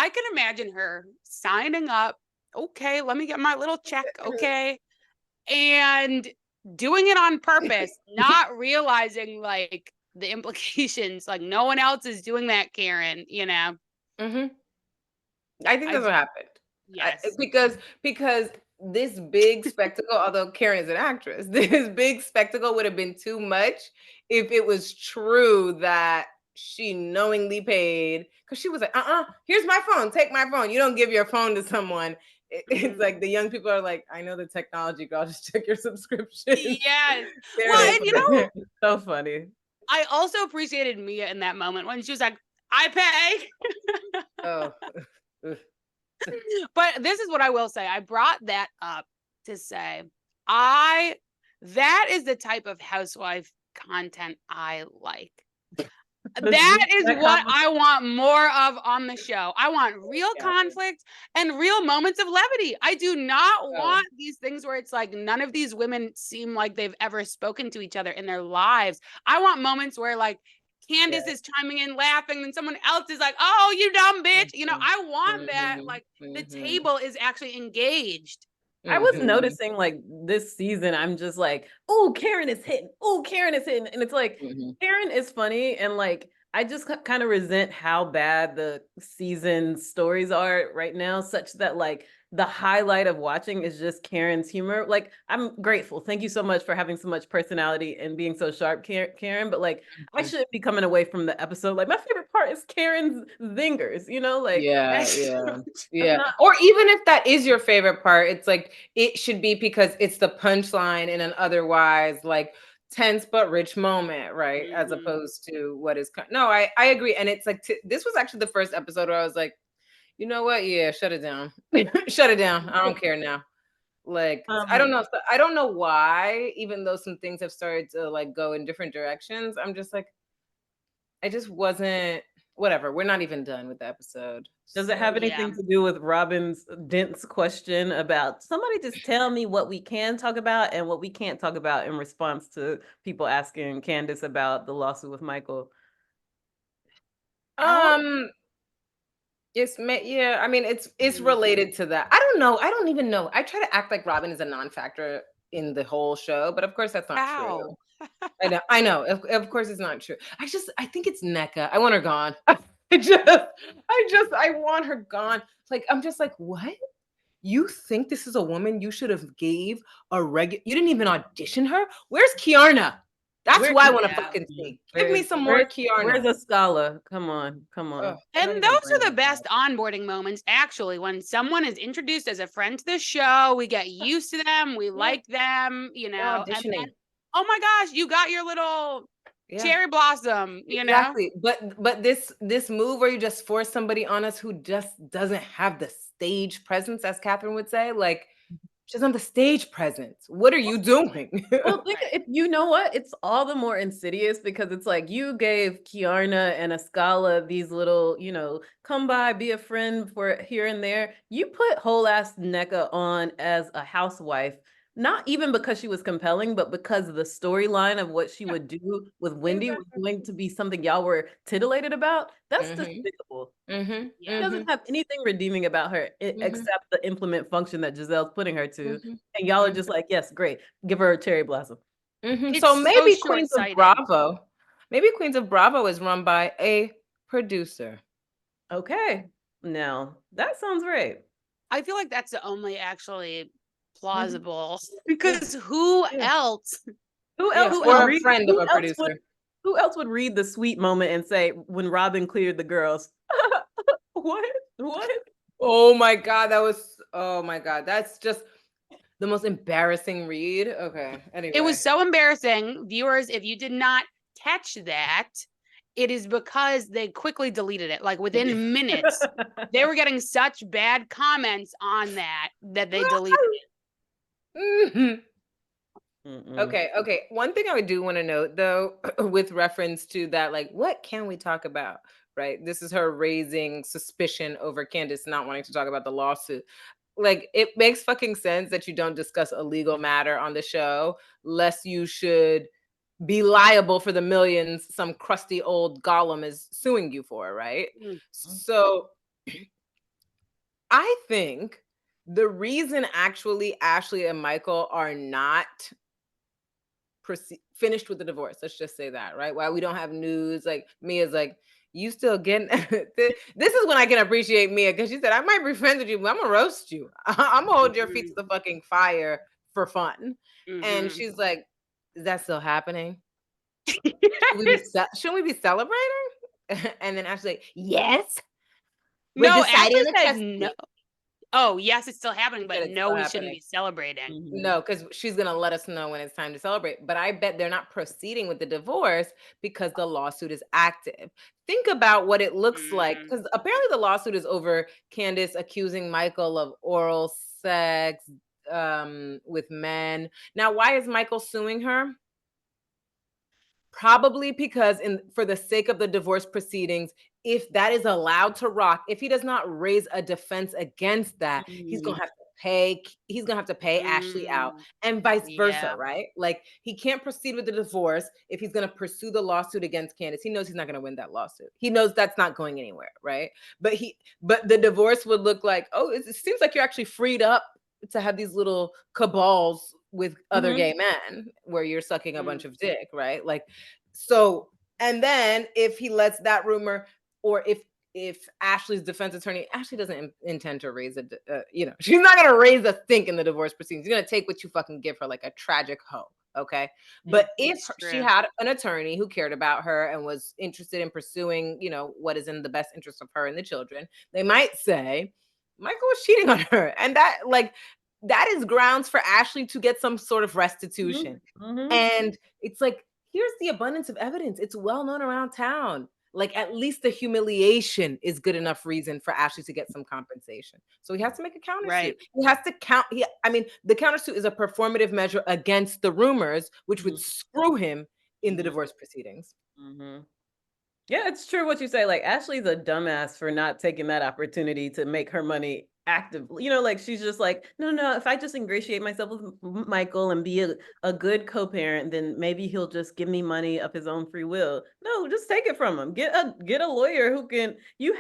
can imagine her signing up. Okay, let me get my little check. Okay. And doing it on purpose, not realizing like the implications, like no one else is doing that, Karen, you know? I think that's what happened. Yes. Because this big spectacle, although Karen is an actress, this big spectacle would have been too much if it was true that she knowingly paid, because she was like, here's my phone, take my phone. You don't give your phone to someone. It's like the young people are like, I know the technology, girl, just check your subscription. Yes. Well, and you know, so funny. I also appreciated Mia in that moment when she was like, I pay. Oh. But this is what I will say. I brought that up to say, that is the type of housewife content I like. That is what I want more of on the show. I want real conflict and real moments of levity. I do not want these things where it's like none of these women seem like they've ever spoken to each other in their lives. I want moments where like Candace is chiming in laughing and someone else is like, oh, you dumb bitch. You know, I want that. Like the table is actually engaged. I was noticing like this season, I'm just like, oh, Karen is hitting. Oh, Karen is hitting. And it's like, Karen is funny. And like, I just kind of resent how bad the season stories are right now, such that like the highlight of watching is just Karen's humor. Like, I'm grateful. Thank you so much for having so much personality and being so sharp, Karen. But like, I shouldn't be coming away from the episode. Like, my favorite part is Karen's zingers, you know, like, yeah. Or even if that is your favorite part, it's like, it should be because it's the punchline in an otherwise like tense but rich moment, right? As opposed to what is, no, I agree. And it's like, this was actually the first episode where I was like, you know what? Yeah, shut it down. Shut it down. I don't care now. Like, I don't know. I don't know why, even though some things have started to like go in different directions. I'm just like, I just wasn't. whatever. We're not even done with the episode. Does it have anything to do with Robyn's dense question about somebody just tell me what we can talk about and what we can't talk about in response to people asking Candace about the lawsuit with Michael? Yeah, I mean, it's related to that. I don't know. I don't even know. I try to act like Robyn is a non-factor in the whole show, but of course that's not true. I know. Of course it's not true. I think it's Nneka. I want her gone. I want her gone. Like, I'm just like, what? You think this is a woman you should have gave a you didn't even audition her? Where's Kiarna? That's why I want to fucking see. Give me some more Kiarna. Where's a scholar? Come on. And those are the best onboarding moments, actually, when someone is introduced as a friend to the show. We get used to them. We like them, you know. And then, oh my gosh, you got your little cherry blossom, you know? Exactly. But this move where you just force somebody on us who just doesn't have the stage presence, as Katherine would say, like, she doesn't have the stage presence. What are you doing? Well, you know what? It's all the more insidious because it's like you gave Kiarna and Ascala these little, you know, come by, be a friend for here and there. You put whole ass Nneka on as a housewife, not even because she was compelling, but because the storyline of what she would do with Wendy was going to be something y'all were titillated about. That's despicable. She doesn't have anything redeeming about her except the implement function that Giselle's putting her to. And y'all are just like, yes, great. Give her a cherry blossom. So maybe Queens of Bravo. Maybe Queens of Bravo is run by a producer. Okay. Now, that sounds right. I feel like that's the only actually plausible because who else? Or a friend of a producer. Who else would read the sweet moment and say, when Robyn cleared the girls? What? Oh my God, that's just the most embarrassing read. Okay, anyway. It was so embarrassing. Viewers, if you did not catch that, it is because they quickly deleted it. Like within minutes, they were getting such bad comments on that they deleted it. Okay. One thing I do want to note, though, with reference to that, like, what can we talk about? Right? This is her raising suspicion over Candace not wanting to talk about the lawsuit. Like, it makes fucking sense that you don't discuss a legal matter on the show, lest you should be liable for the millions some crusty old golem is suing you for, right? So I think the reason actually Ashley and Michael are not finished with the divorce, let's just say that, right? Why we don't have news, like Mia's like, you still getting this is when I can appreciate Mia, because she said, I might be friends with you, but I'm gonna roast you. I'm gonna hold your feet to the fucking fire for fun. And she's like, is that still happening? Shouldn't we be celebrating? And then Ashley's like, yes. No, Ashley says no. Oh, yes, it's still happening, but no, we shouldn't be celebrating. No, because she's going to let us know when it's time to celebrate. But I bet they're not proceeding with the divorce because the lawsuit is active. Think about what it looks like, because apparently the lawsuit is over Candace accusing Michael of oral sex with men. Now, why is Michael suing her? Probably because for the sake of the divorce proceedings, if that is allowed to rock, if he does not raise a defense against that, he's gonna have to pay Ashley out, and vice versa, right? Like, he can't proceed with the divorce if he's gonna pursue the lawsuit against Candace. He knows he's not gonna win that lawsuit. He knows that's not going anywhere, right? But the divorce would look like, oh, it seems like you're actually freed up to have these little cabals with other gay men where you're sucking a bunch of dick, right? Like, so, and then if he lets that rumor, or if Ashley's defense attorney, Ashley doesn't intend to raise she's not going to raise a stink in the divorce proceedings. She's going to take what you fucking give her, like a tragic hoe. Okay. But if she had an attorney who cared about her and was interested in pursuing, what is in the best interest of her and the children, they might say Michael was cheating on her. And that is grounds for Ashley to get some sort of restitution. And it's like, here's the abundance of evidence. It's well known around town. Like, at least the humiliation is good enough reason for Ashley to get some compensation. So he has to make a countersuit. Right. He has to the countersuit is a performative measure against the rumors, which would screw him in the divorce proceedings. Yeah, it's true what you say. Like, Ashley's a dumbass for not taking that opportunity to make her money actively. You know, like, she's just like, no, if I just ingratiate myself with Michael and be a good co-parent, then maybe he'll just give me money of his own free will. No, just take it from him. Get a lawyer who can, you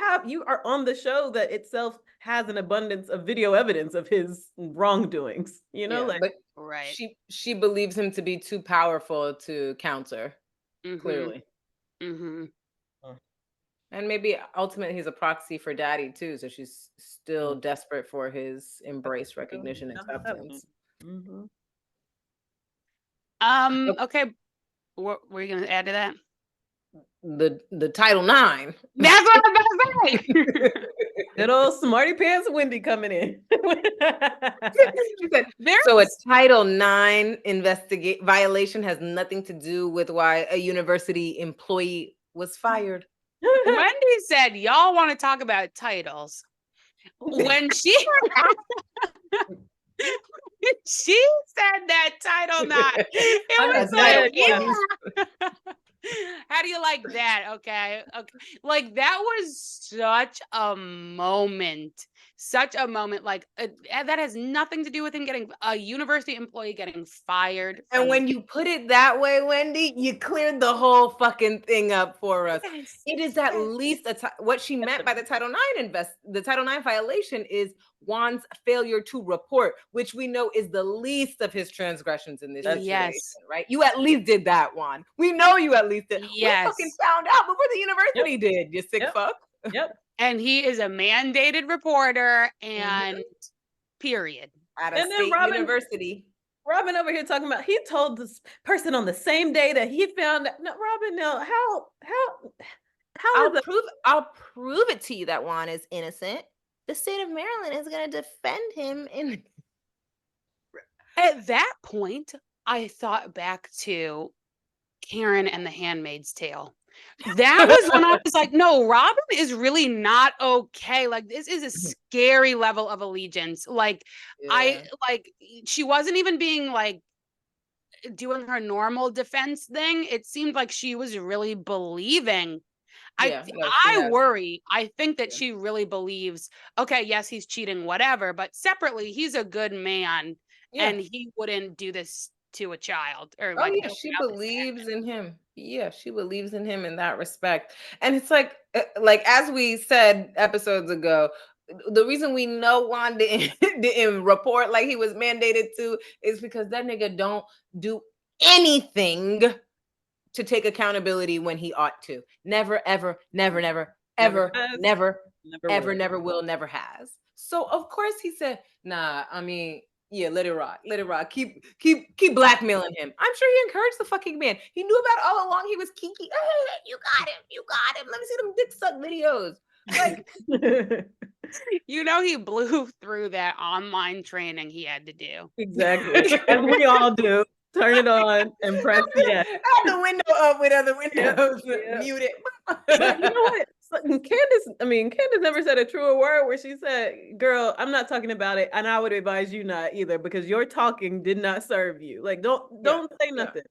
are on the show that itself has an abundance of video evidence of his wrongdoings, you know, like, but Right. she believes him to be too powerful to counter, clearly. Mm-hmm. And maybe ultimately he's a proxy for daddy too. So she's still desperate for his embrace, recognition, acceptance. Mm-hmm. Okay. What were you gonna add to that? The Title IX. That's what I'm about to say. Good old smarty pants Wendy coming in. She said, so a Title IX violation has nothing to do with why a university employee was fired. Wendy said, y'all want to talk about titles. When she said that Title IX, it was like, yeah. How do you like that? Okay. Like, that was such a moment. Like, that has nothing to do with him getting a university employee getting fired. And when you put it that way, Wendy, you cleared the whole fucking thing up for us. Yes, it is at least what she meant by the Title IX the Title IX violation is Juan's failure to report, which we know is the least of his transgressions in this situation, right? You at least did that, Juan. We know you at least did. Yes. We fucking found out before the university did, you sick fuck. Yep. And he is a mandated reporter, and period. At a state university. Robyn over here talking about, he told this person on the same day that he found out. No, Robyn, no, how I'll prove it to you that Juan is innocent. The state of Maryland is going to defend him in. At that point, I thought back to Karen and the Handmaid's Tale. That was when I was like, no, Robyn is really not okay. Like, this is a scary level of allegiance. Like, she wasn't even being like doing her normal defense thing. It seemed like she was really believing. I worry. I think that she really believes, okay, yes, he's cheating, whatever, but separately, he's a good man and he wouldn't do this to a child. Or she believes in him. Yeah, she believes in him in that respect. And it's like as we said episodes ago, the reason we know Juan didn't report like he was mandated to is because that nigga don't do anything to take accountability when he ought to. Never, ever, never, never, ever, never, ever, never will, never has. So of course he said, nah, I mean, yeah, let it rock. Let it rock. Keep blackmailing him. I'm sure he encouraged the fucking man. He knew about it all along. He was kinky. Hey, you got him. You got him. Let me see them dick suck videos. Like, he blew through that online training he had to do. Exactly. And we all do. Turn it on and press yes. Have the window up with other windows. Mute it. But you know what? Candace never said a truer word where she said, girl, I'm not talking about it, and I would advise you not either, because your talking did not serve you. Like, don't say nothing.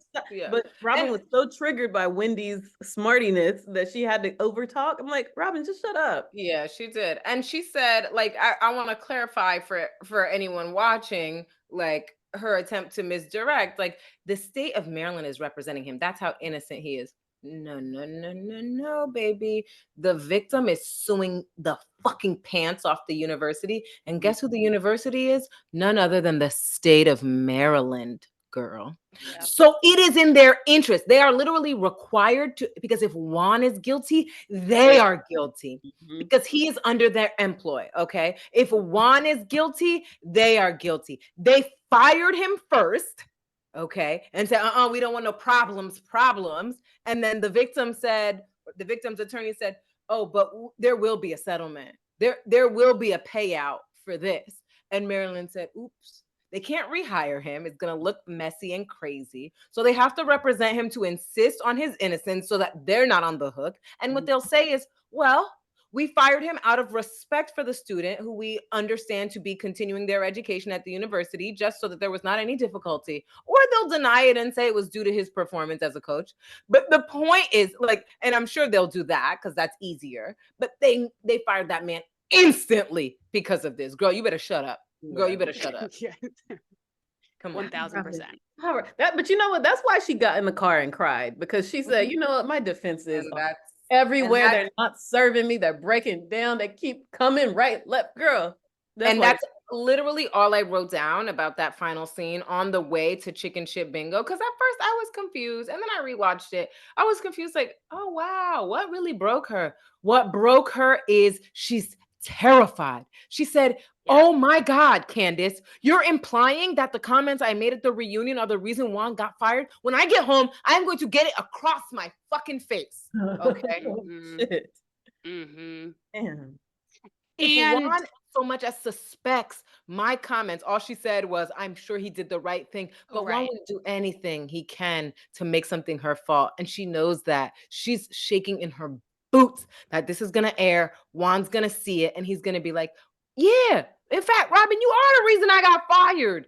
But Robyn was so triggered by Wendy's smartiness that she had to overtalk. I'm like, Robyn, just shut up. Yeah, she did. And she said, like, I want to clarify for anyone watching, like, her attempt to misdirect, like, the state of Maryland is representing him. That's how innocent he is. No, baby. The victim is suing the fucking pants off the university. And guess who the university is? None other than the state of Maryland, girl. Yeah. So it is in their interest. They are literally required to, because if Juan is guilty, they are guilty because he is under their employ. Okay. If Juan is guilty, they are guilty. They fired him first. Okay. And said, we don't want no problems. And then the victim's attorney said, oh, but there will be a settlement. There will be a payout for this. And Maryland said, oops, they can't rehire him. It's going to look messy and crazy. So they have to represent him to insist on his innocence so that they're not on the hook. And what they'll say is, well, We fired him out of respect for the student, who we understand to be continuing their education at the university, just so that there was not any difficulty. Or they'll deny it and say it was due to his performance as a coach. But the point is, like, and I'm sure they'll do that because that's easier, but they fired that man instantly because of this. Girl, you better shut up. Girl, you better shut up. Yeah. Come on. 1000%. But you know what? That's why she got in the car and cried, because she said, you know what? My defenses And are that's everywhere. They're not serving me. They're breaking down. They keep coming right, left, girl. That's literally all I wrote down about that final scene on the way to Chicken Shit Bingo. Because at first I was confused, and then I rewatched it. I was confused, like, oh wow, what really broke her? What broke her is she's terrified. She said, oh my God, Candace, you're implying that the comments I made at the reunion are the reason Juan got fired? When I get home, I'm going to get it across my fucking face. Okay. Shit. Mm-hmm. Damn. If Juan so much as suspects my comments, all she said was, I'm sure he did the right thing, but Juan would do anything he can to make something her fault. And she knows that. She's shaking in her boots that this is going to air. Juan's going to see it, and he's going to be like, yeah, in fact, Robyn, you are the reason I got fired.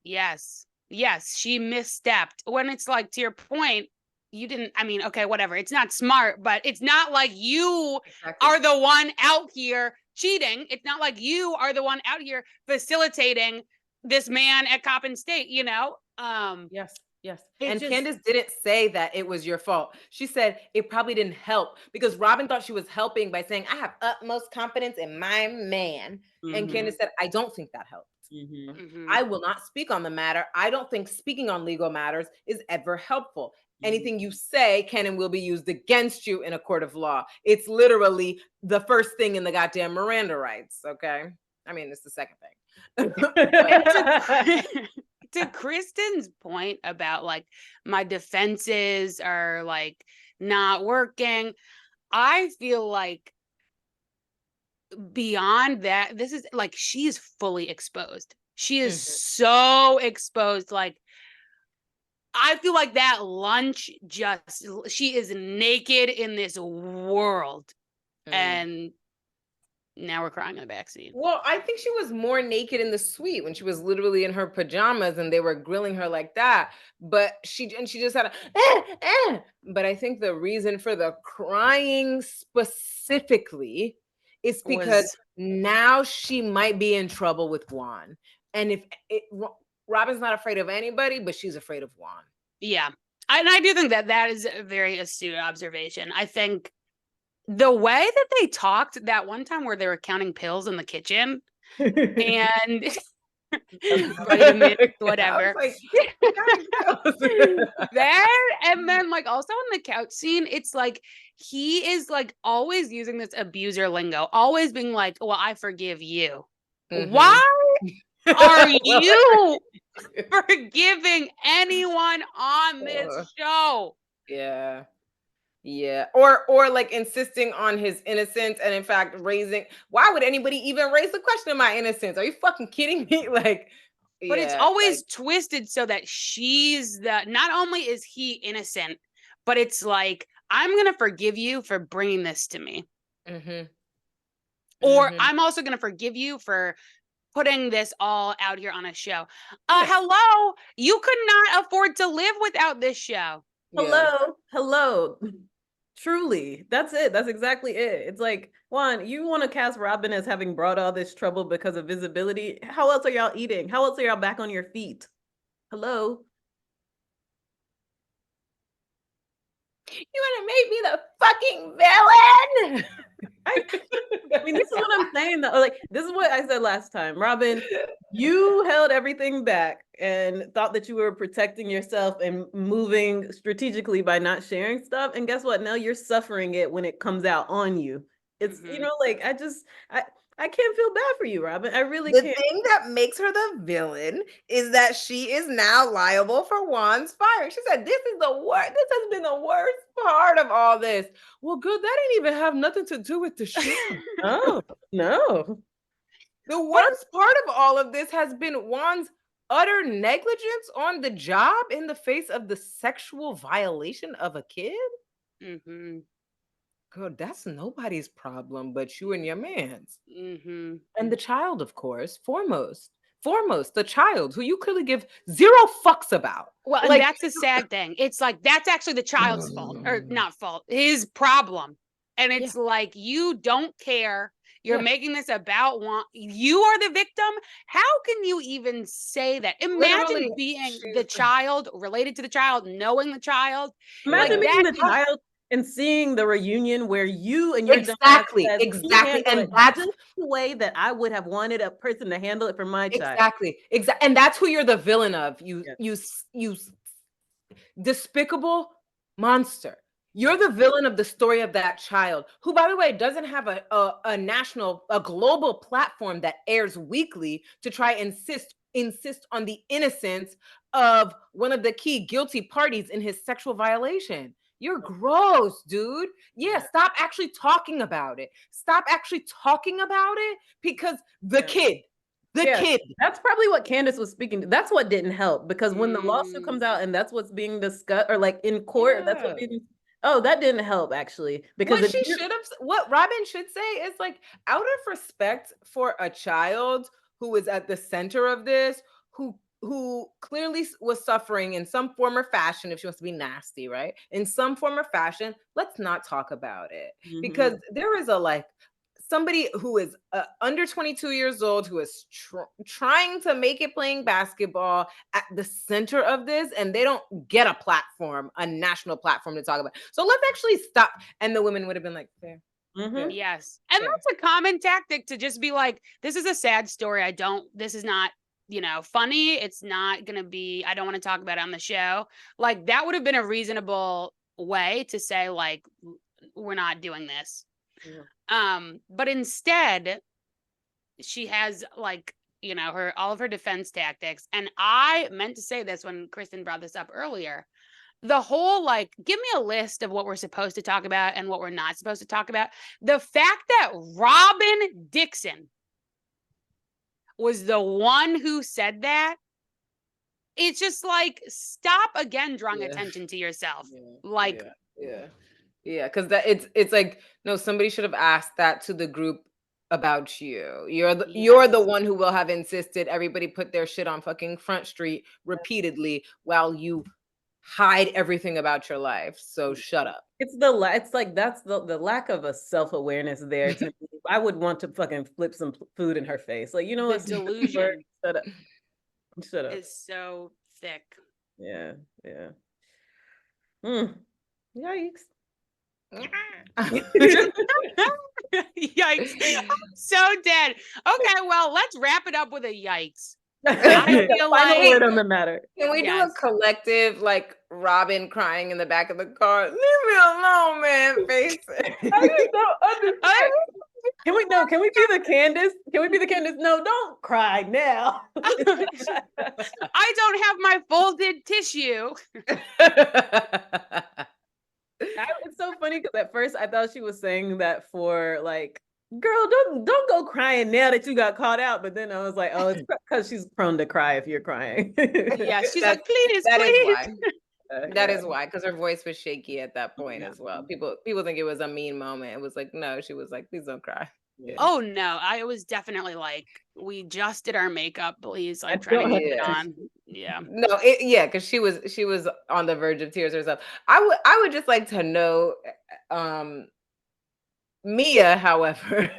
Yes, she misstepped. When it's like, to your point, you didn't, I mean, okay, whatever. It's not smart, but it's not like you are the one out here cheating. It's not like you are the one out here facilitating this man at Coppin State, you know? Yes. And Candace didn't say that it was your fault. She said it probably didn't help, because Robyn thought she was helping by saying, I have utmost confidence in my man. Mm-hmm. And Candace said, I don't think that helped. Mm-hmm. Mm-hmm. I will not speak on the matter. I don't think speaking on legal matters is ever helpful. Anything you say can and will be used against you in a court of law. It's literally the first thing in the goddamn Miranda rights. Okay. I mean, it's the second thing. To Kristen's point about like my defenses are like not working, I feel like beyond that, this is like, she is fully exposed. She is so exposed. Like, I feel like that lunch she is naked in this world. And now we're crying in the backseat. Well, I think she was more naked in the suite when she was literally in her pajamas and they were grilling her like that. But she just had a But I think the reason for the crying specifically is because now she might be in trouble with Juan. And Robyn's not afraid of anybody, but she's afraid of Juan. Yeah. And I do think that is a very astute observation. I think the way that they talked that one time where they were counting pills in the kitchen and whatever. And then like also in the couch scene, it's like he is like always using this abuser lingo, always being like, well, I forgive you. Why are you forgiving anyone on this show? Yeah. Or like insisting on his innocence, and in fact why would anybody even raise the question of my innocence? Are you fucking kidding me? Like, but it's always twisted so that she's not only is he innocent, but it's like, I'm gonna forgive you for bringing this to me. Or I'm also gonna forgive you for putting this all out here on a show. Hello, you could not afford to live without this show. Hello. Truly, that's it. That's exactly it. It's like, Juan, you want to cast Robyn as having brought all this trouble because of visibility. How else are y'all eating? How else are y'all back on your feet? Hello. You want to make me the fucking villain? I mean, this is what I'm saying though. Like, this is what I said last time. Robyn, you held everything back and thought that you were protecting yourself and moving strategically by not sharing stuff. And guess what? Now you're suffering it when it comes out on you. It's, you know, like, I can't feel bad for you, Robyn. I really can't. The thing that makes her the villain is that she is now liable for Juan's fire. She said, this is the worst. This has been the worst part of all this. Well, good. That didn't even have nothing to do with the show. Oh, no. The worst part of all of this has been Juan's utter negligence on the job in the face of the sexual violation of a kid. girl, that's nobody's problem but you and your man's. Mm-hmm. And the child, of course, foremost, the child who you clearly give 0 fucks about. Well, and Like, that's the sad thing. It's like that's actually the child's fault, or not fault, his problem. And it's like you don't care. You're making this about you are the victim. How can you even say that? Imagine literally, being the child, related to the child, knowing the child. Imagine Like being that the child and seeing the reunion where you and your dumb exactly, ass says, "You exactly, handle and it that's just the way that I would have wanted a person to handle it for my child." exactly, and that's who you're the villain of. You despicable monster. You're the villain of the story of that child, who, by the way, doesn't have a global platform that airs weekly to try and insist on the innocence of one of the key guilty parties in his sexual violation. You're gross, dude. Yeah, stop actually talking about it. Stop actually talking about it because the kid. That's probably what Candace was speaking to. That's what didn't help, because when the lawsuit comes out and that's what's being discussed, or like in court, that's what that didn't help actually. Because what Robyn should say is like, out of respect for a child who is at the center of this, who clearly was suffering in some form or fashion, if she wants to be nasty, right? In some form or fashion, let's not talk about it. Because there is somebody who is under 22 years old, who is trying to make it playing basketball at the center of this, and they don't get a national platform to talk about. So let's actually stop. And the women would have been like, fair. Yes. And that's a common tactic, to just be like, this is a sad story. This is not, funny. It's not going to be, I don't want to talk about it on the show. Like, that would have been a reasonable way to say, like, we're not doing this. But instead, she has all of her defense tactics. And I meant to say this when Kristen brought this up earlier. The whole, give me a list of what we're supposed to talk about and what we're not supposed to talk about. The fact that Robyn Dixon was the one who said that, it's just like, stop again drawing attention to yourself. Because it's like, no, somebody should have asked that to the group about you. You're the one who will have insisted everybody put their shit on fucking Front Street repeatedly while you hide everything about your life. So shut up. It's like that's the lack of a self-awareness there to me. I would want to fucking flip some food in her face. Like, the delusion shut up. Is so thick. Yeah. Yikes. Yikes. I'm so dead. Okay, well, let's wrap it up with a yikes. I feel final word on the matter. Can we do a collective, like, Robyn crying in the back of the car? Leave me alone, man. Face. I just don't understand. Can we be the Candace? No, don't cry now. I don't have my folded tissue. It's so funny because at first I thought she was saying that for like, girl, don't go crying now that you got caught out. But then I was like, oh, it's because she's prone to cry if you're crying. Yeah, she's like, please. That is why, because her voice was shaky at that point as well. People think it was a mean moment. It was like, no, she was like, please don't cry. Yeah. Oh no, I was definitely like, we just did our makeup, please, like, trying to keep it on. Yeah. No, because she was on the verge of tears herself. I would just like to know, Mia, however,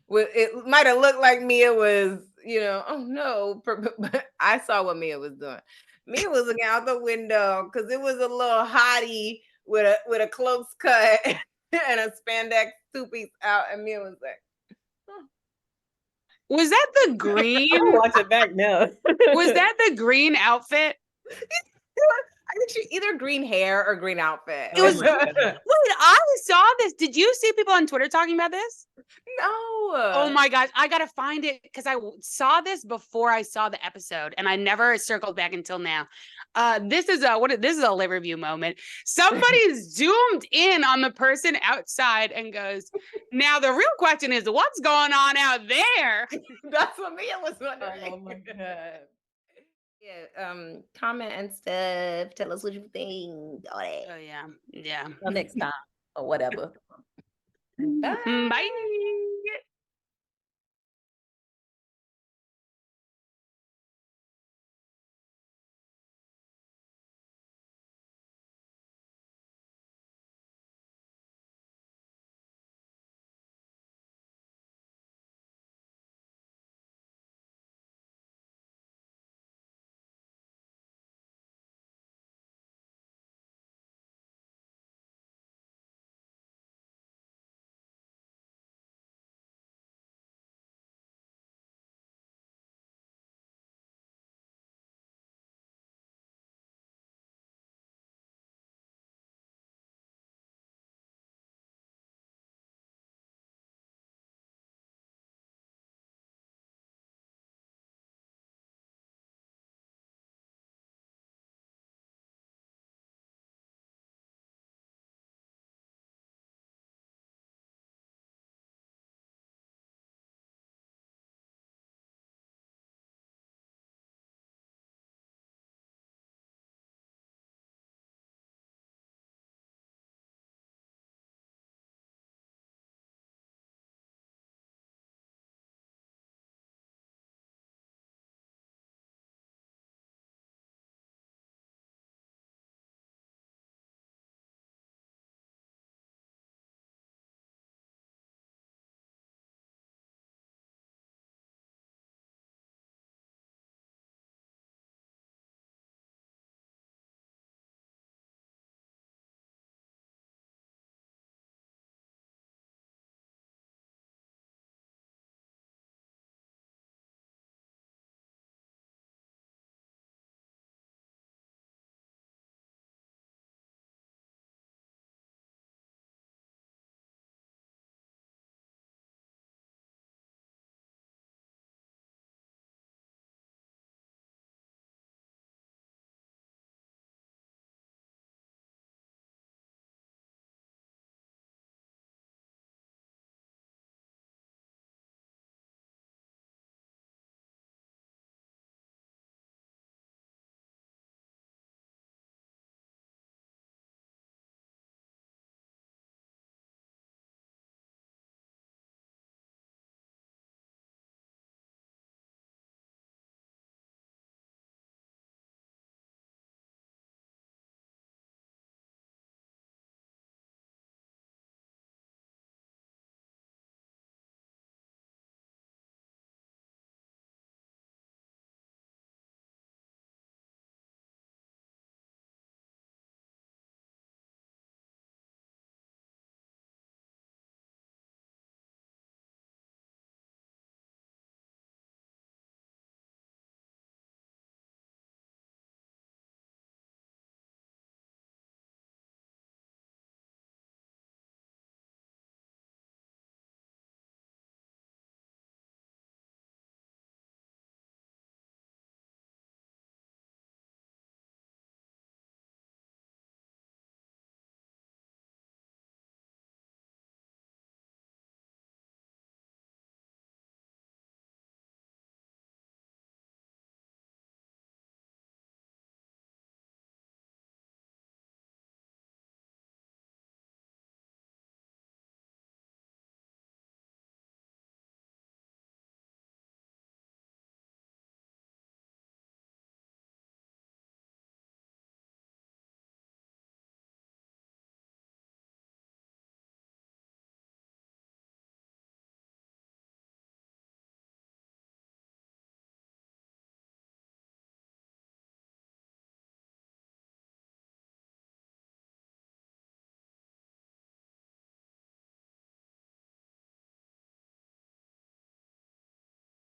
it might have looked like Mia was, oh no, but I saw what Mia was doing. Mia was looking out the window because it was a little hottie with a close cut and a spandex 2-piece out, and Mia was like, was that the green? Watch it back now. Was that the green outfit? I think she either green hair or green outfit. It was. Wait, I saw this. Did you see people on Twitter talking about this? No. Oh my gosh, I gotta find it because I saw this before I saw the episode, and I never circled back until now. This is a live review moment. Somebody zoomed in on the person outside and goes, "Now the real question is, what's going on out there?" That's what Mia was wondering. Oh my god. Yeah, comment and stuff. Tell us what you think. Oh yeah. Until next time or whatever. Bye. Bye.